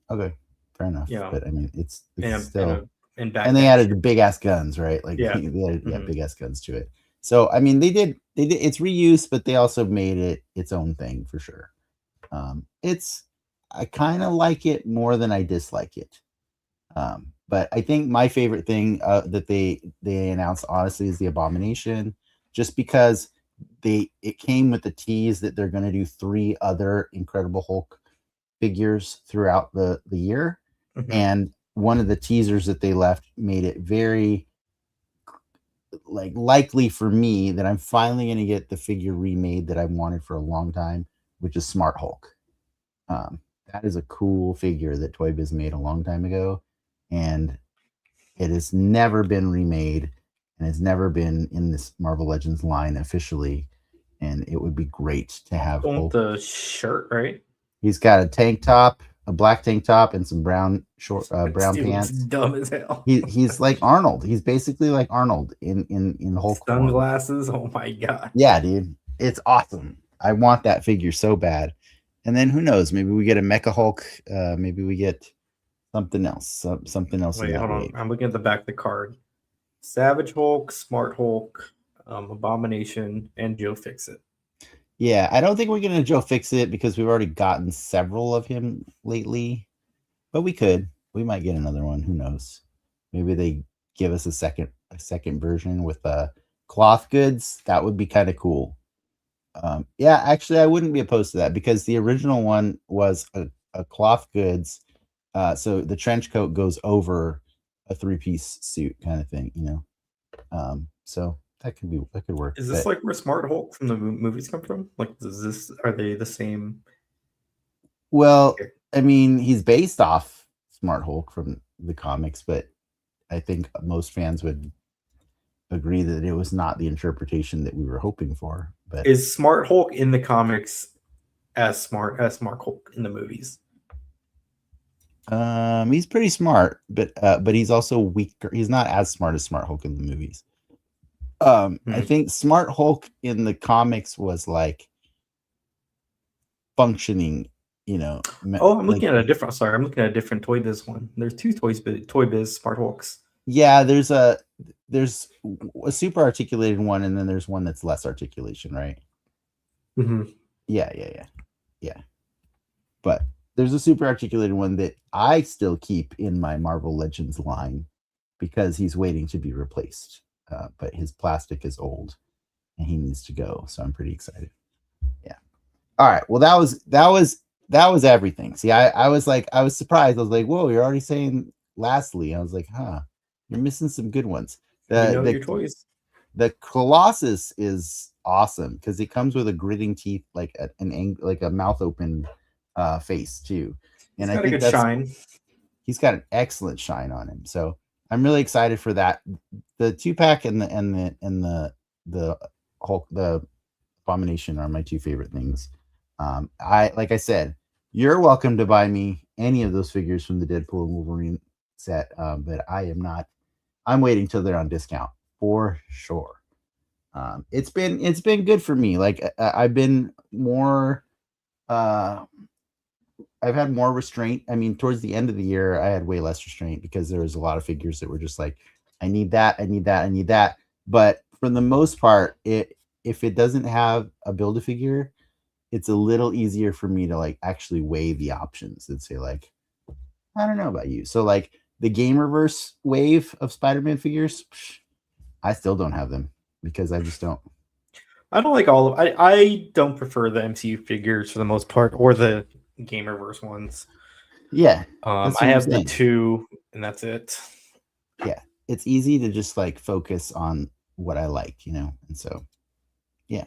Speaker 2: Okay, fair enough.
Speaker 1: Yeah,
Speaker 2: But I mean, it's
Speaker 1: and
Speaker 2: still,
Speaker 1: and back
Speaker 2: and they
Speaker 1: patch.
Speaker 2: added the big ass guns, right? Like
Speaker 1: Yeah.
Speaker 2: they added,
Speaker 1: Mhm.
Speaker 2: big ass guns to it. So I mean, they did it's reuse, but they also made it its own thing for sure. It's I kind of like it more than I dislike it. But I think my favorite thing that they announced honestly is the Abomination, just because it came with the tease that they're going to do 3 other Incredible Hulk figures throughout the year,
Speaker 1: Mhm.
Speaker 2: and one of the teasers that they left made it very likely for me that I'm finally going to get the figure remade that I've wanted for a long time, which is Smart Hulk. That is a cool figure that Toy Biz made a long time ago, and it has never been remade and has never been in this Marvel Legends line officially. And it would be great to have
Speaker 1: Hulk. The shirt, right?
Speaker 2: He's got a tank top, a black tank top, and some brown brown pants.
Speaker 1: Dumb as hell.
Speaker 2: He's like Arnold. He's basically like Arnold in Hulk
Speaker 1: sunglasses. Form. Oh my god.
Speaker 2: Yeah, dude, it's awesome. I want that figure so bad. And then who knows? Maybe we get a Mecha Hulk. Maybe we get something else. Something else.
Speaker 1: Wait, hold on. I'm looking at the back of the card. Savage Hulk, Smart Hulk, Abomination, and Joe Fixit.
Speaker 2: Yeah, I don't think we're gonna Joe Fixit because we've already gotten several of him lately. But we could. We might get another one. Who knows? Maybe they give us a second version with cloth goods. That would be kind of cool. Yeah, actually, I wouldn't be opposed to that because the original one was a cloth goods. So the trench coat goes over a 3-piece suit kind of thing, you know. So that could work.
Speaker 1: Is this like where Smart Hulk from the movies come from? Like, are they the same?
Speaker 2: Well, I mean, he's based off Smart Hulk from the comics, but I think most fans would agree that it was not the interpretation that we were hoping for. But
Speaker 1: is Smart Hulk in the comics as smart as Smart Hulk in the movies?
Speaker 2: He's pretty smart, but he's also weaker. He's not as smart as Smart Hulk in the movies. I think Smart Hulk in the comics was like functioning, you know.
Speaker 1: Oh, I'm looking at a different. Sorry, I'm looking at a different Toy Biz one. There's 2 Toy Biz Smart Hulks.
Speaker 2: Yeah, there's a super articulated one, and then there's one that's less articulation, right?
Speaker 1: Mm-hmm.
Speaker 2: Yeah. But there's a super articulated one that I still keep in my Marvel Legends line because he's waiting to be replaced. But his plastic is old and he needs to go. So I'm pretty excited. Yeah. All right. Well, that was everything. See, I was surprised. I was like, whoa, you're already saying lastly. I was like, huh, you're missing some good ones.
Speaker 1: Your toys.
Speaker 2: The Colossus is awesome because it comes with a gritting teeth, like a mouth open face too. And I think shine. He's got an excellent shine on him. So I'm really excited for that. The 2-pack and the Hulk, the Abomination are my 2 favorite things. Like I said, you're welcome to buy me any of those figures from the Deadpool and Wolverine set, but I am not. I'm waiting till they're on discount for sure. It's been good for me. Like I've been more. I've had more restraint. I mean, towards the end of the year, I had way less restraint because there was a lot of figures that were just like, I need that, I need that, I need that. But for the most part, if it doesn't have a Build-A-Figure, it's a little easier for me to like actually weigh the options and say like, I don't know about you. So like the Gamerverse wave of Spider-Man figures, I still don't have them because I just don't.
Speaker 1: I don't like all of. I don't prefer the MCU figures for the most part, or the Gamerverse ones.
Speaker 2: Yeah,
Speaker 1: I have the 2, and that's it.
Speaker 2: Yeah, it's easy to just like focus on what I like, you know, and so yeah.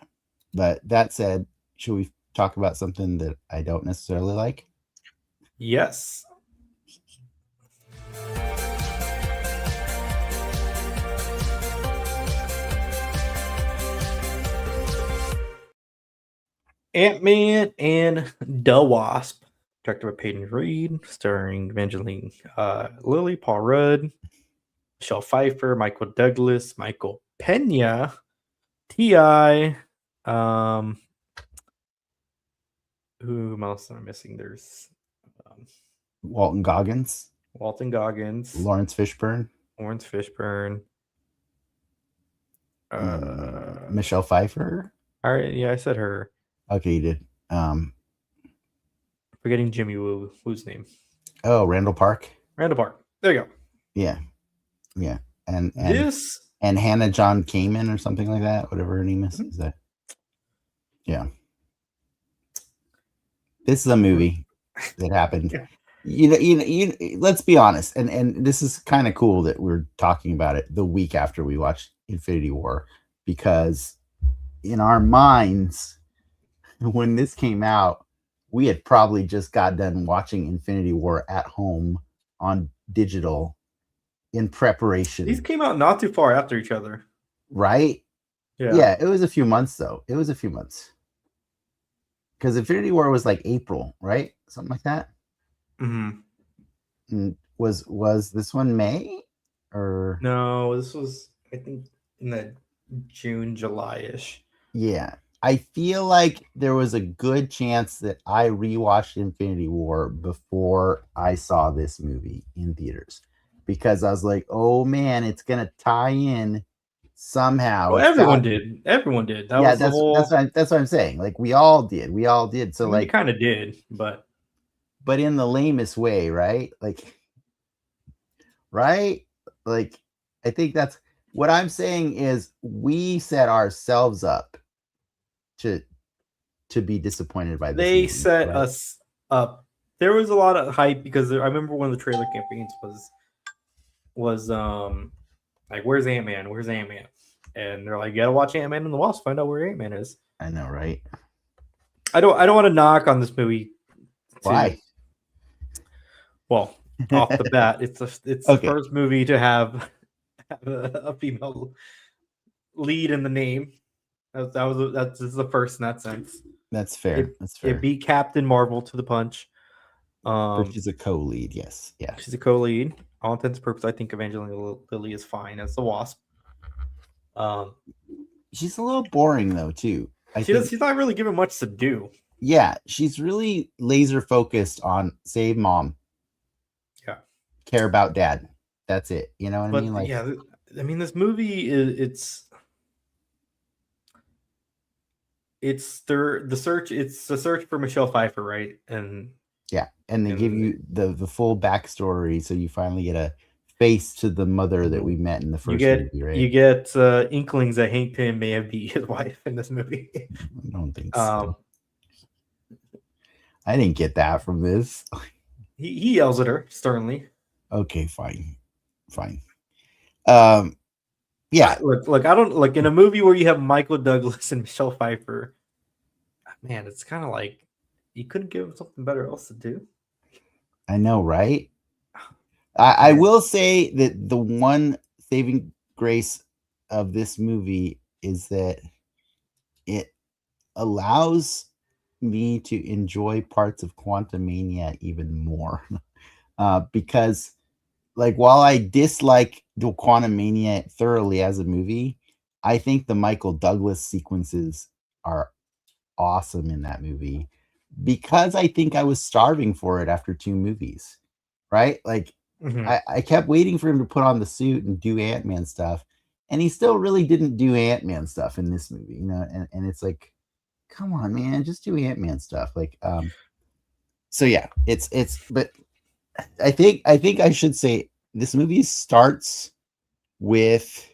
Speaker 2: But that said, should we talk about something that I don't necessarily like?
Speaker 1: Yes. Ant-Man and the Wasp, directed by Peyton Reed, starring Evangeline Lilly, Paul Rudd, Michelle Pfeiffer, Michael Douglas, Michael Pena, Ti. Who else am I missing? There's
Speaker 2: Walton Goggins,
Speaker 1: Walton Goggins,
Speaker 2: Lawrence Fishburne,
Speaker 1: Fishburne.
Speaker 2: Michelle Pfeiffer.
Speaker 1: All right, yeah, I said her.
Speaker 2: Okay, you did.
Speaker 1: Forgetting Jimmy Woo. Whose name?
Speaker 2: Oh, Randall Park.
Speaker 1: Randall Park. There you go.
Speaker 2: Yeah, and
Speaker 1: this
Speaker 2: and Hannah John Kamen or something like that. Whatever her name is. Is that? Yeah. This is a movie that happened.
Speaker 1: Yeah.
Speaker 2: Let's be honest, and this is kind of cool that we're talking about it the week after we watched Infinity War, because in our minds, when this came out, we had probably just got done watching Infinity War at home on digital in preparation.
Speaker 1: These came out not too far after each other,
Speaker 2: right?
Speaker 1: Yeah,
Speaker 2: it was a few months though. It was a few months. Because Infinity War was like April, right? Something like that.
Speaker 1: Mm-hmm.
Speaker 2: And was this one May or
Speaker 1: no? This was, I think, in the June, July-ish.
Speaker 2: Yeah, I feel like there was a good chance that I rewatched Infinity War before I saw this movie in theaters, because I was like, "Oh man, it's gonna tie in somehow."
Speaker 1: Well, everyone did. Everyone did. That was the whole.
Speaker 2: That's what I'm saying. Like we all did. So
Speaker 1: I mean,
Speaker 2: like,
Speaker 1: kind of did, but
Speaker 2: in the lamest way, right? Right? Like, I think that's what I'm saying is we set ourselves up to be disappointed by this.
Speaker 1: They
Speaker 2: movie,
Speaker 1: set
Speaker 2: right?
Speaker 1: us up. There was a lot of hype because I remember one of the trailer campaigns was like, "Where's Ant-Man? Where's Ant-Man?" And they're like, "You gotta watch Ant-Man and the Wasp, find out where Ant-Man is."
Speaker 2: I know, right?
Speaker 1: I don't want to knock on this movie.
Speaker 2: Why?
Speaker 1: Well, off the bat, it's the first movie to have a female lead in the name. That's the first in that sense.
Speaker 2: That's fair.
Speaker 1: It beat Captain Marvel to the punch.
Speaker 2: But she's a co-lead, yes. Yeah.
Speaker 1: She's a co-lead. All intents and purposes, I think Evangeline Lilly is fine as the Wasp.
Speaker 2: She's a little boring though, too.
Speaker 1: She's not really given much to do.
Speaker 2: Yeah, she's really laser focused on save mom.
Speaker 1: Yeah.
Speaker 2: Care about dad. That's it. You know what I mean? Like,
Speaker 1: yeah, I mean, this movie is it's the search for Michelle Pfeiffer, right? And
Speaker 2: yeah, and they give you the full backstory, so you finally get a face to the mother that we met in the first movie, right?
Speaker 1: You get inklings that Hank Pym may have beat his wife in this movie.
Speaker 2: I don't think so. I didn't get that from this.
Speaker 1: He yells at her sternly.
Speaker 2: Okay, fine. Yeah.
Speaker 1: Look, I don't like in a movie where you have Michael Douglas and Michelle Pfeiffer. Man, it's kind of like you couldn't give him something better else to do.
Speaker 2: I know, right? I will say that the one saving grace of this movie is that it allows me to enjoy parts of Quantumania even more. Because, like, while I dislike the Quantumania thoroughly as a movie, I think the Michael Douglas sequences are awesome in that movie, because I think I was starving for it after 2 movies, right? Like, I kept waiting for him to put on the suit and do Ant-Man stuff, and he still really didn't do Ant-Man stuff in this movie, you know, and it's like, come on, man, just do Ant-Man stuff. Like, so yeah, but I think I should say this movie starts with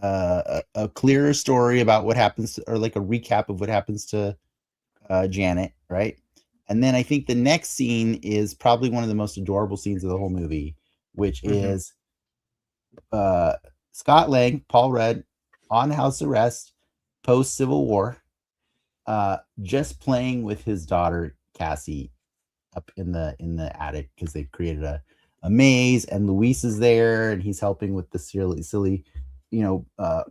Speaker 2: a clearer story about what happens, or like a recap of what happens to Janet, right? And then I think the next scene is probably one of the most adorable scenes of the whole movie, which is Scott Lang, Paul Rudd, on house arrest, post Civil War, just playing with his daughter Cassie up in the attic, because they've created a maze, and Luis is there, and he's helping with the silly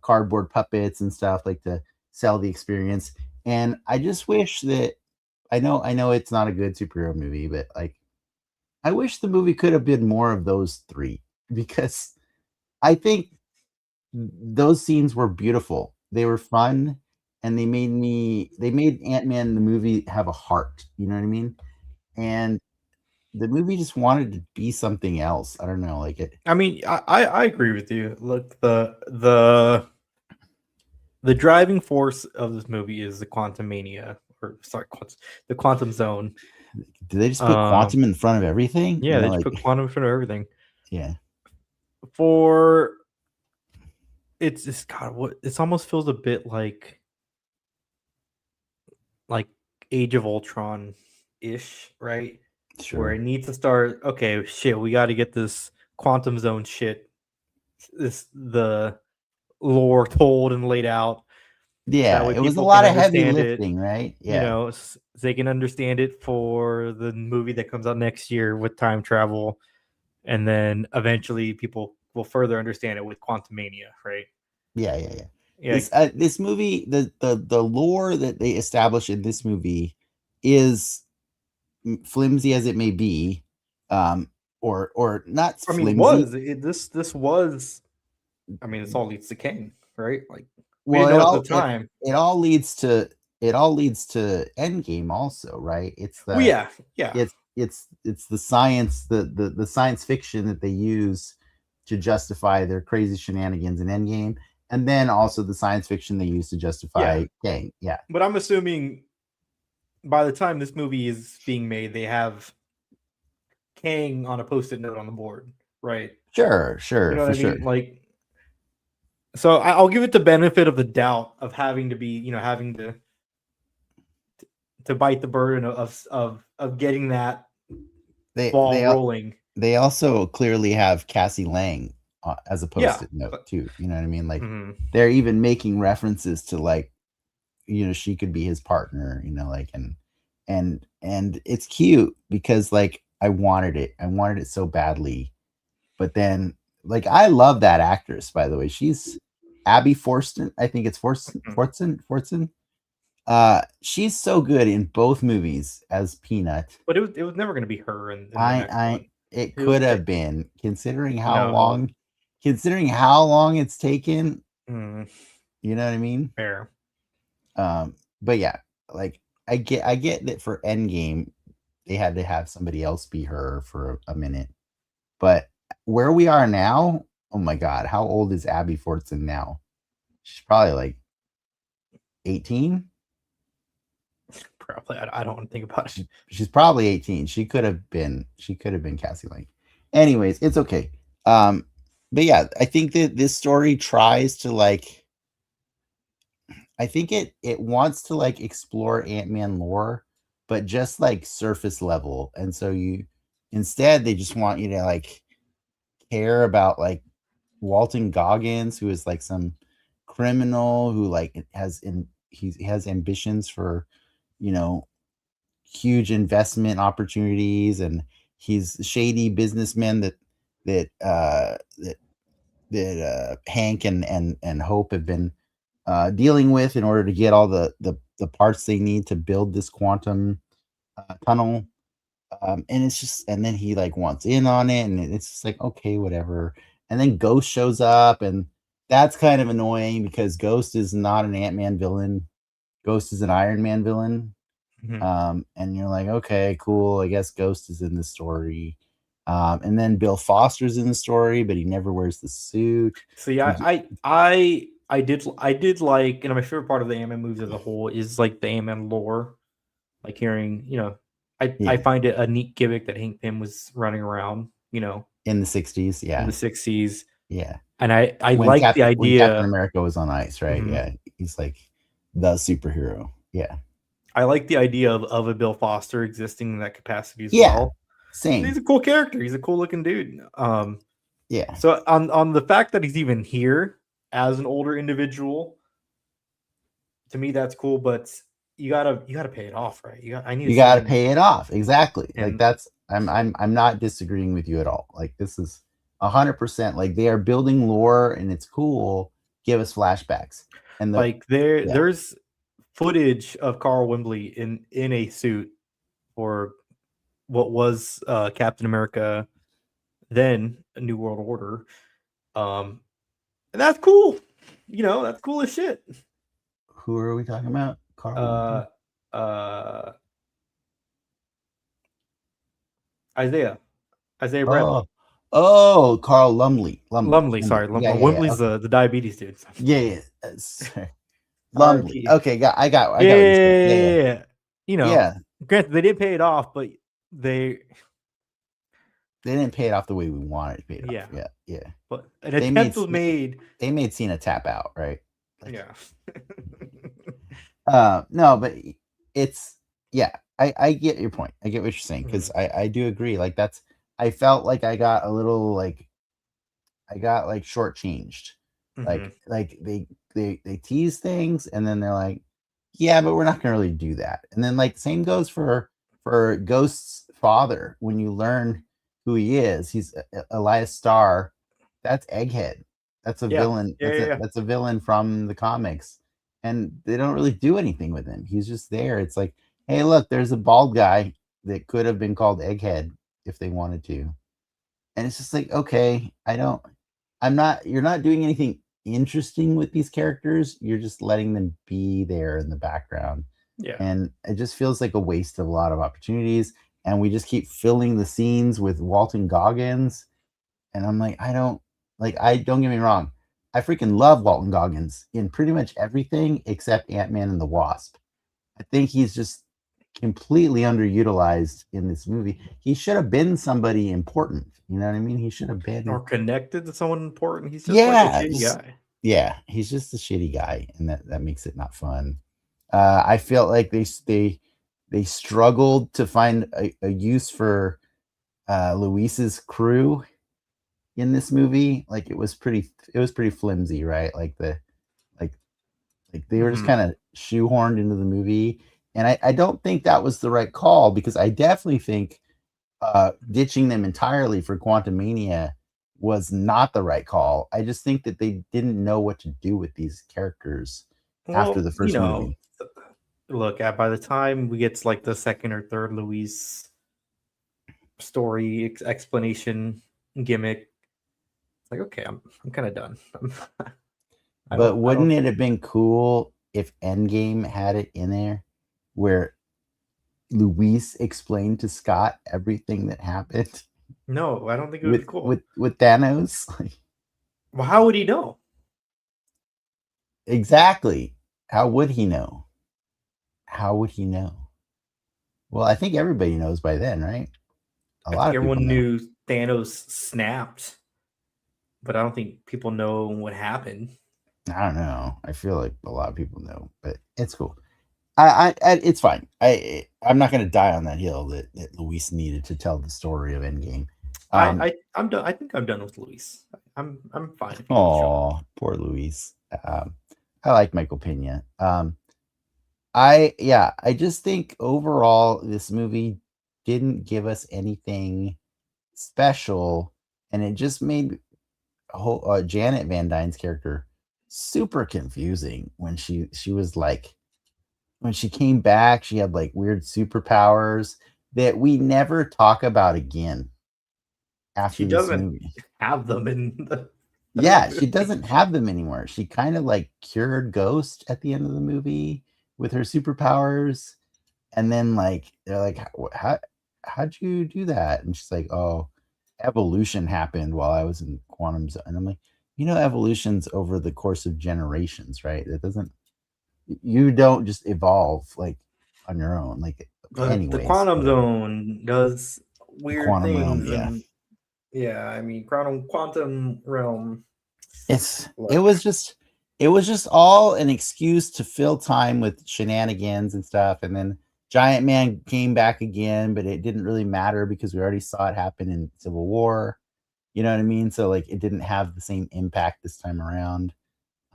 Speaker 2: cardboard puppets and stuff, like, to sell the experience. And I just wish that I know it's not a good superhero movie, but like, I wish the movie could have been more of those 3, because I think those scenes were beautiful, they were fun, and they made Ant-Man the movie have a heart. You know what I mean? And the movie just wanted to be something else. I don't know, like it.
Speaker 1: I mean, I agree with you. Look, the driving force of this movie is the quantum mania, or sorry, the quantum zone.
Speaker 2: Do they just put quantum in front of everything?
Speaker 1: Yeah, they just put quantum in front of everything.
Speaker 2: Yeah.
Speaker 1: For it's just God, what it almost feels a bit like Age of Ultron ish, right?
Speaker 2: Sure.
Speaker 1: Where it needs to start. Okay, shit, we got to get this quantum zone shit, the lore told and laid out.
Speaker 2: Yeah,
Speaker 1: That way
Speaker 2: it was a
Speaker 1: people
Speaker 2: lot
Speaker 1: can
Speaker 2: of heavy
Speaker 1: understand
Speaker 2: lifting, right?
Speaker 1: You
Speaker 2: Yeah.
Speaker 1: know, they can understand it for the movie that comes out next year with time travel, and then eventually people will further understand it with Quantum Mania, right?
Speaker 2: Yeah.
Speaker 1: Yeah.
Speaker 2: This movie, the lore that they establish in this movie is flimsy as it may be, or not
Speaker 1: I mean,
Speaker 2: flimsy.
Speaker 1: this was. I mean, it's all leads to Kang, right? Like we
Speaker 2: Well,
Speaker 1: didn't know at the time.
Speaker 2: it all leads to Endgame also, right? It's
Speaker 1: Well,
Speaker 2: the
Speaker 1: yeah.
Speaker 2: it's the science, the science fiction that they use to justify their crazy shenanigans in Endgame, and then also the science fiction they use to justify Kang. Yeah.
Speaker 1: But I'm assuming by the time this movie is being made, they have Kang on a post-it note on the board, right?
Speaker 2: Sure,
Speaker 1: You know what
Speaker 2: for
Speaker 1: I
Speaker 2: sure.
Speaker 1: mean? Like, so I'll give it the benefit of the doubt of having to be, having to bite the burden of getting that ball rolling.
Speaker 2: They also clearly have Cassie Lang as a post-it note too. You know what I mean? Like they're even making references to like, she could be his partner. Like and it's cute because like I wanted it so badly, but then like I love that actress, by the way. She's Abby Fortson. I think it's Fortson. She's so good in both movies as Peanut.
Speaker 1: But it was never going to be her in the next one.
Speaker 2: It could have been, considering how long it's taken. You know what I mean?
Speaker 1: Fair.
Speaker 2: But yeah, like I get that for Endgame they had to have somebody else be her for a minute. But where we are now, oh my god, how old is Abby Fortson now? She's probably like 18.
Speaker 1: Probably. I don't want to think about it.
Speaker 2: She's probably 18. She could have been Cassie Lang. Anyways, it's okay. But yeah, I think that this story tries to like, I think it wants to like explore Ant-Man lore, but just like surface level. And so instead they just want you to like care about like Walton Goggins, who is like some criminal who like he has ambitions for, huge investment opportunities, and he's a shady businessman that Hank and Hope have been dealing with in order to get all the parts they need to build this quantum tunnel. And it's just, and then he like wants in on it, and it's just like, okay, whatever. And then Ghost shows up, and that's kind of annoying because Ghost is not an Ant-Man villain. Ghost is an Iron Man villain. And you're like, okay, cool. I guess Ghost is in the story. And then Bill Foster's in the story, but he never wears the suit.
Speaker 1: So yeah, I did like, my favorite part of the Ant-Man movies as a whole is like the Ant-Man lore. Like hearing, I find it a neat gimmick that Hank Pym was running around, in
Speaker 2: the 60s, yeah.
Speaker 1: In the 60s.
Speaker 2: Yeah.
Speaker 1: And I like the idea
Speaker 2: when Captain America was on ice, right? Yeah. He's like the superhero. Yeah.
Speaker 1: I like the idea of a Bill Foster existing in that capacity as well.
Speaker 2: Same.
Speaker 1: He's a cool character. He's a cool looking dude.
Speaker 2: Yeah.
Speaker 1: So on the fact that he's even here as an older individual, to me that's cool. But you gotta pay it off, right? You gotta
Speaker 2: pay it off. Exactly. Like that's I'm not disagreeing with you at all. Like this is 100%. Like they are building lore and it's cool. Give us flashbacks. And
Speaker 1: there's footage of Carl Wembley in a suit for what was Captain America, then a New World Order, and that's cool. That's cool as shit.
Speaker 2: Who are we talking about? Carl.
Speaker 1: Uh, Isaiah Bradley.
Speaker 2: Carl Lumley.
Speaker 1: Lumley, sorry.
Speaker 2: Yeah.
Speaker 1: Wembley's
Speaker 2: Okay.
Speaker 1: the diabetes dude.
Speaker 2: Yeah. Sorry. Lumley.
Speaker 1: RIP.
Speaker 2: Okay, I got what you're saying.
Speaker 1: Yeah.
Speaker 2: Yeah.
Speaker 1: Granted, they didn't pay it off, but they
Speaker 2: didn't pay it off the way we wanted it paid
Speaker 1: yeah.
Speaker 2: off. Yeah.
Speaker 1: But an attempt was made.
Speaker 2: They made Cena tap out, right?
Speaker 1: Yeah.
Speaker 2: No, but it's I get your point. I get what you're saying because I do agree. Like I felt like I got a little shortchanged. Like they tease things and then they're like, yeah, but we're not gonna really do that. And then like same goes for Ghost's father. When you learn who he is, he's Elias Starr. That's Egghead. That's a villain. That's a villain from the comics. And they don't really do anything with him. He's just there. It's like, hey, look, there's a bald guy that could have been called Egghead if they wanted to. And it's just like, okay, you're not doing anything interesting with these characters. You're just letting them be there in the background.
Speaker 1: Yeah.
Speaker 2: And it just feels like a waste of a lot of opportunities. And we just keep filling the scenes with Walton Goggins. And I'm like, I don't get me wrong. I freaking love Walton Goggins in pretty much everything except Ant-Man and the Wasp. I think he's just completely underutilized in this movie. He should have been somebody important. You know what I mean? He should have been
Speaker 1: or connected to someone important. He's just like a shitty guy.
Speaker 2: Yeah, he's just a shitty guy, and that makes it not fun. I feel like they struggled to find a use for Luis's crew in this movie. Like it was pretty flimsy, right? Like they were just kind of shoehorned into the movie. And I don't think that was the right call because I definitely think ditching them entirely for Quantumania was not the right call. I just think that they didn't know what to do with these characters after the first movie.
Speaker 1: Look, by the time we get to like the second or third Luis story explanation gimmick, it's like, okay, I'm kind of done.
Speaker 2: But wouldn't it have been cool if Endgame had it in there where Luis explained to Scott everything that happened?
Speaker 1: No, I don't think it would be cool.
Speaker 2: With Thanos?
Speaker 1: Well, how would he know?
Speaker 2: Exactly. How would he know? Well, I think everybody knows by then, right?
Speaker 1: I think everyone knew Thanos snapped, but I don't think people know what happened.
Speaker 2: I don't know. I feel like a lot of people know, but it's cool. I it's fine. I'm not going to die on that hill that Luis needed to tell the story of Endgame.
Speaker 1: I'm done. I think I'm done with Luis. I'm fine.
Speaker 2: Oh, poor Luis. I like Michael Pena. I just think overall this movie didn't give us anything special, and it just made Janet Van Dyne's character super confusing when she was like, when she came back, she had like weird superpowers that we never talk about again. After
Speaker 1: she doesn't have them in the
Speaker 2: she doesn't have them anymore. She kind of like cured Ghost at the end of the movie with her superpowers, and then like they're like, how'd you do that? And she's like, oh, evolution happened while I was in quantum zone. And I'm like, evolution's over the course of generations, right? You don't just evolve like on your own. Like
Speaker 1: the quantum zone does weird things. Realm, I mean, quantum realm.
Speaker 2: It was just all an excuse to fill time with shenanigans and stuff. And then Giant Man came back again, but it didn't really matter because we already saw it happen in Civil War. You know what I mean? So like it didn't have the same impact this time around.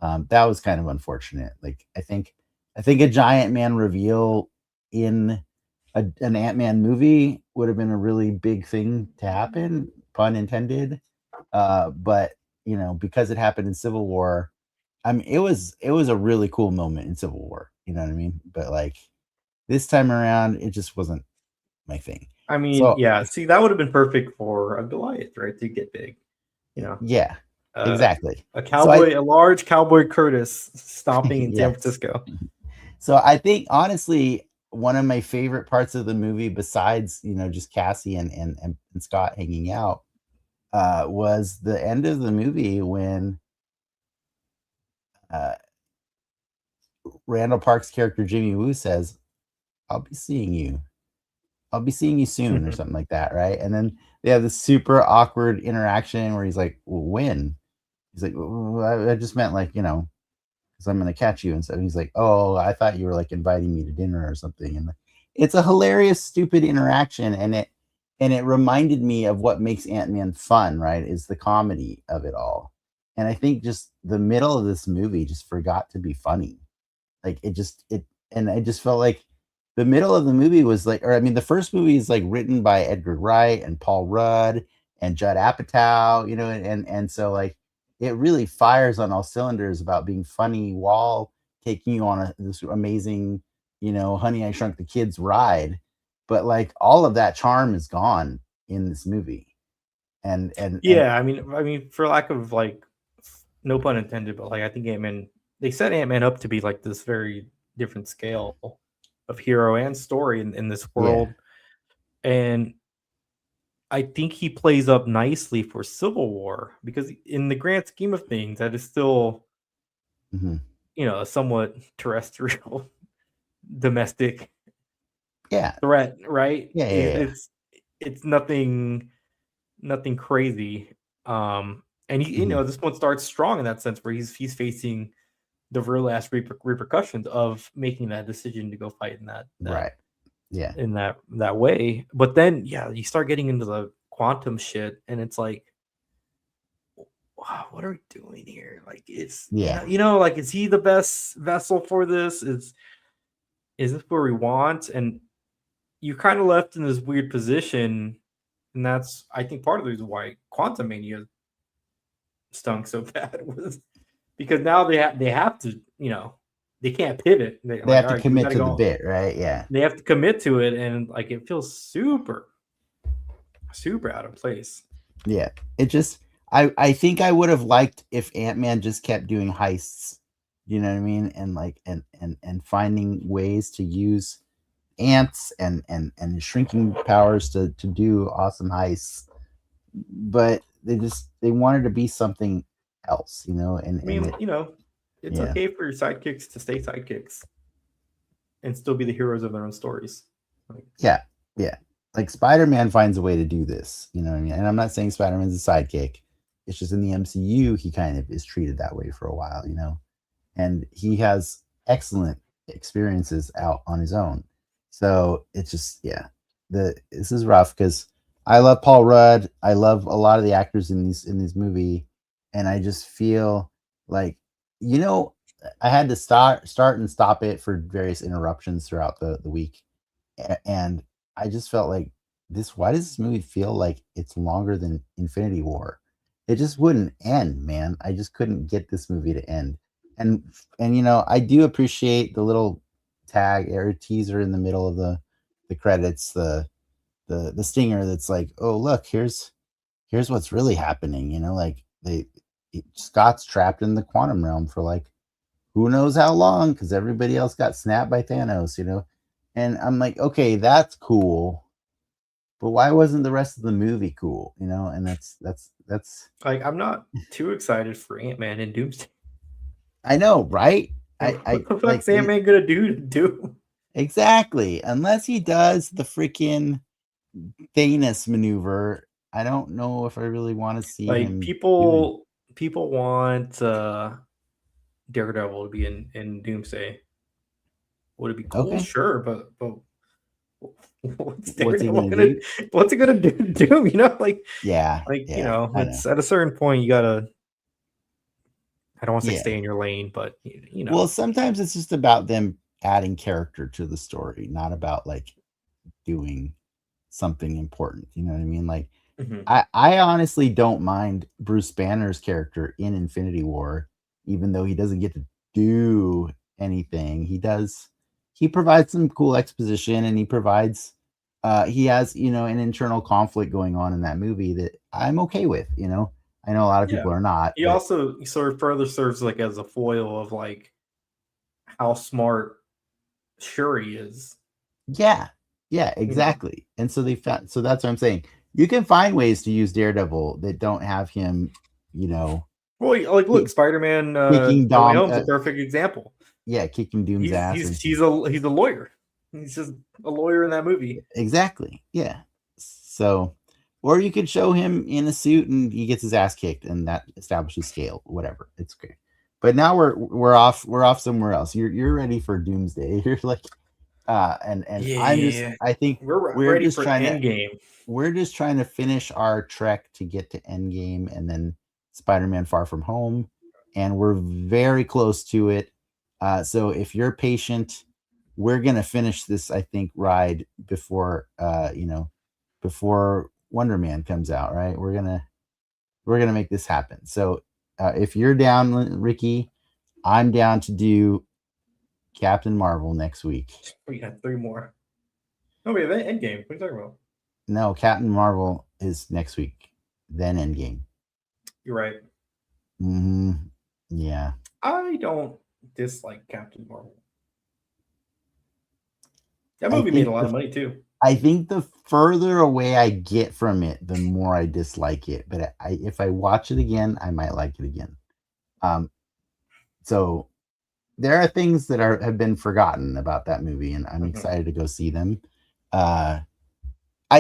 Speaker 2: That was kind of unfortunate. Like I think a Giant Man reveal in an Ant-Man movie would have been a really big thing to happen, pun intended. But because it happened in Civil War, I mean, it was a really cool moment in Civil War. You know what I mean? But like this time around, it just wasn't my thing.
Speaker 1: I mean, see, that would have been perfect for a Goliath, right? To get big,
Speaker 2: Yeah. exactly.
Speaker 1: A
Speaker 2: So I
Speaker 1: cowboy, a large cowboy Curtis stomping in San
Speaker 2: yes.
Speaker 1: Francisco.
Speaker 2: So I think honestly, one of my favorite parts of the movie, besides just Cassie and Scott hanging out, was the end of the movie when uh, Randall Park's character Jimmy Woo says, "I'll be seeing you. I'll be seeing you soon," or something like that, right? And then they have this super awkward interaction where he's like, well, "When?" He's like, well, I just meant like because I'm gonna catch you and stuff. He's like, "Oh, I thought you were like inviting me to dinner or something." And it's a hilarious, stupid interaction, and it reminded me of what makes Ant-Man fun, right? Is the comedy of it all. And I think just the middle of this movie just forgot to be funny. Like and I just felt like the middle of the movie was like, or I mean, the first movie is like written by Edgar Wright and Paul Rudd and Judd Apatow, and so like it really fires on all cylinders about being funny while taking you on this amazing, Honey I Shrunk the Kids ride. But like all of that charm is gone in this movie, and
Speaker 1: Yeah, I mean, for lack of like, no pun intended, but like I think Ant-Man, they set Ant-Man up to be like this very different scale of hero and story in this
Speaker 2: yeah,
Speaker 1: world, and I think he plays up nicely for Civil War because in the grand scheme of things, that is still
Speaker 2: mhm,
Speaker 1: a somewhat terrestrial domestic
Speaker 2: yeah,
Speaker 1: threat, right?
Speaker 2: yeah, yeah,
Speaker 1: It,
Speaker 2: yeah.
Speaker 1: it's nothing crazy. And
Speaker 2: Mhm,
Speaker 1: this one starts strong in that sense where he's facing the real ass repercussions of making that decision to go fight in that
Speaker 2: right, yeah,
Speaker 1: in that way. But then yeah, you start getting into the quantum shit, and it's like, wow, what are we doing here? Like, it's
Speaker 2: yeah,
Speaker 1: like, is he the best vessel for this? Is this where we want? And you're kind of left in this weird position, and that's, I think, part of the reason why Quantum Mania stunk so bad was because now they have to, they can't pivot. They
Speaker 2: they
Speaker 1: like,
Speaker 2: have
Speaker 1: all
Speaker 2: to
Speaker 1: right, we got
Speaker 2: commit
Speaker 1: to
Speaker 2: to the
Speaker 1: go.
Speaker 2: bit, right? Yeah.
Speaker 1: They have to commit to it, and like it feels super super out of place.
Speaker 2: Yeah, it just I think I would have liked if Ant-Man just kept doing heists, you know what I mean? And like and finding ways to use ants and shrinking powers to do awesome heists. But they wanted to be something else,
Speaker 1: I
Speaker 2: and
Speaker 1: mean, it's
Speaker 2: yeah.
Speaker 1: okay for your sidekicks to stay sidekicks and still be the heroes of their own stories. Like,
Speaker 2: Yeah. Yeah. Like Spider-Man finds a way to do this, you know what I mean? And I'm not saying Spider-Man's a sidekick. It's just in the MCU he kind of is treated that way for a while, and he has excellent experiences out on his own. So it's just yeah, this is rough because I love Paul Rudd. I love a lot of the actors in this movie, and I just feel like you know I had to start and stop it for various interruptions throughout the week, and I just felt like this. Why does this movie feel like it's longer than Infinity War? It just wouldn't end, man. I just couldn't get this movie to end. And I do appreciate the little tag or teaser in the middle of the credits, the stinger that's like, oh look, here's what's really happening. Like Scott's trapped in the quantum realm for like who knows how long because everybody else got snapped by Thanos. And I'm like, okay, that's cool, but why wasn't the rest of the movie cool? And that's
Speaker 1: I'm not too excited for Ant-Man and Doomsday.
Speaker 2: I know, right?
Speaker 1: What
Speaker 2: I
Speaker 1: the
Speaker 2: like
Speaker 1: fuck's Ant-Man gonna do to Doom?
Speaker 2: exactly. Unless he does the freaking Thanos maneuver, I don't know if I really want to see
Speaker 1: Like,
Speaker 2: him doing.
Speaker 1: people want Daredevil to be in Doomsday. Would it be cool?
Speaker 2: Okay,
Speaker 1: Sure, but what's
Speaker 2: what's he
Speaker 1: Daredevil
Speaker 2: gonna
Speaker 1: gonna
Speaker 2: do?
Speaker 1: what's it gonna do to Doom?
Speaker 2: Yeah, yeah, I know.
Speaker 1: It's at a certain point you gotta. I don't want to say
Speaker 2: Yeah.
Speaker 1: stay in your lane, but you
Speaker 2: Well,
Speaker 1: know.
Speaker 2: sometimes it's just about them adding character to the story, not about like doing something important. You know what I mean? Like
Speaker 1: Mhm.
Speaker 2: I honestly don't mind Bruce Banner's character in Infinity War, even though he doesn't get to do anything. He provides some cool exposition and he has, an internal conflict going on in that movie that I'm okay with. I know a lot of people are not.
Speaker 1: He also sort of further serves like as a foil of like how smart Shuri is.
Speaker 2: Yeah, exactly. And so they found. So that's what I'm saying. You can find ways to use Daredevil that don't have him,
Speaker 1: Well, like look, Spider-Man
Speaker 2: kicking
Speaker 1: No Way Home's a perfect example.
Speaker 2: Yeah, kicking Doom's ass.
Speaker 1: He's a lawyer. He's just a lawyer in that movie.
Speaker 2: Exactly. Yeah. So, or you could show him in a suit and he gets his ass kicked, and that establishes scale. Whatever. It's great. But now we're off somewhere else. You're ready for Doomsday. You're like, and I think
Speaker 1: we're ready for Endgame.
Speaker 2: We're just trying to finish our trek to get to Endgame and then Spider-Man Far From Home, and we're very close to it. So if you're patient, we're gonna finish this, I think, ride before before Wonder Man comes out, right? We're gonna make this happen. So if you're down, Ricky, I'm down to do Captain Marvel next week.
Speaker 1: We got 3 more. No, we have Endgame. What are you talking about?
Speaker 2: No, Captain Marvel is next week, then Endgame.
Speaker 1: You're right.
Speaker 2: Yeah.
Speaker 1: I don't dislike Captain Marvel. That movie made a lot of money too.
Speaker 2: I think the further away I get from it, the more I dislike it. But if I watch it again, I might like it again. So there are things that have been forgotten about that movie, and I'm excited to go see them. I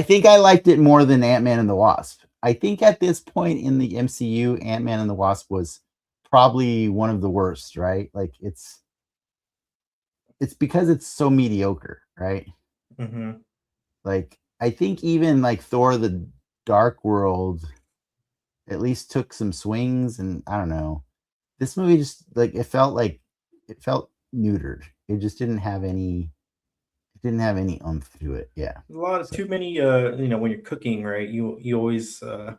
Speaker 2: think I liked it more than Ant-Man and the Wasp. I think at this point in the MCU, Ant-Man and the Wasp was probably one of the worst, right? Like it's because it's so mediocre, right? Like I think even like Thor: The Dark World at least took some swings, and I don't know. This movie just like it felt neutered. It just didn't have any oomph to it. Yeah.
Speaker 1: A lot of too many when you're cooking, right? You always want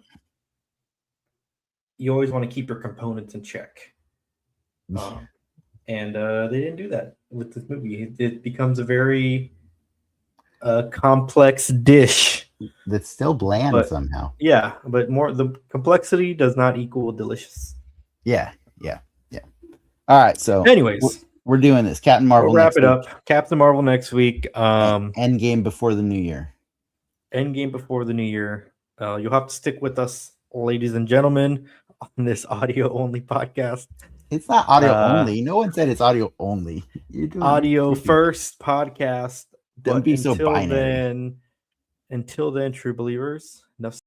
Speaker 1: to keep your components in check. And they didn't do that with this movie. It becomes a very complex dish
Speaker 2: that's still bland somehow.
Speaker 1: Yeah, but the complexity does not equal delicious.
Speaker 2: Yeah. All right, so
Speaker 1: anyways,
Speaker 2: we're doing this. Captain Marvel.
Speaker 1: We'll wrap it up. Captain Marvel next week.
Speaker 2: Endgame before the new year.
Speaker 1: Endgame before the new year. You'll have to stick with us, ladies and gentlemen, on this audio only podcast.
Speaker 2: It's not audio only. No one said it's audio only.
Speaker 1: You're doing audio first podcast.
Speaker 2: Don't be so binary.
Speaker 1: Until then, true believers. Enough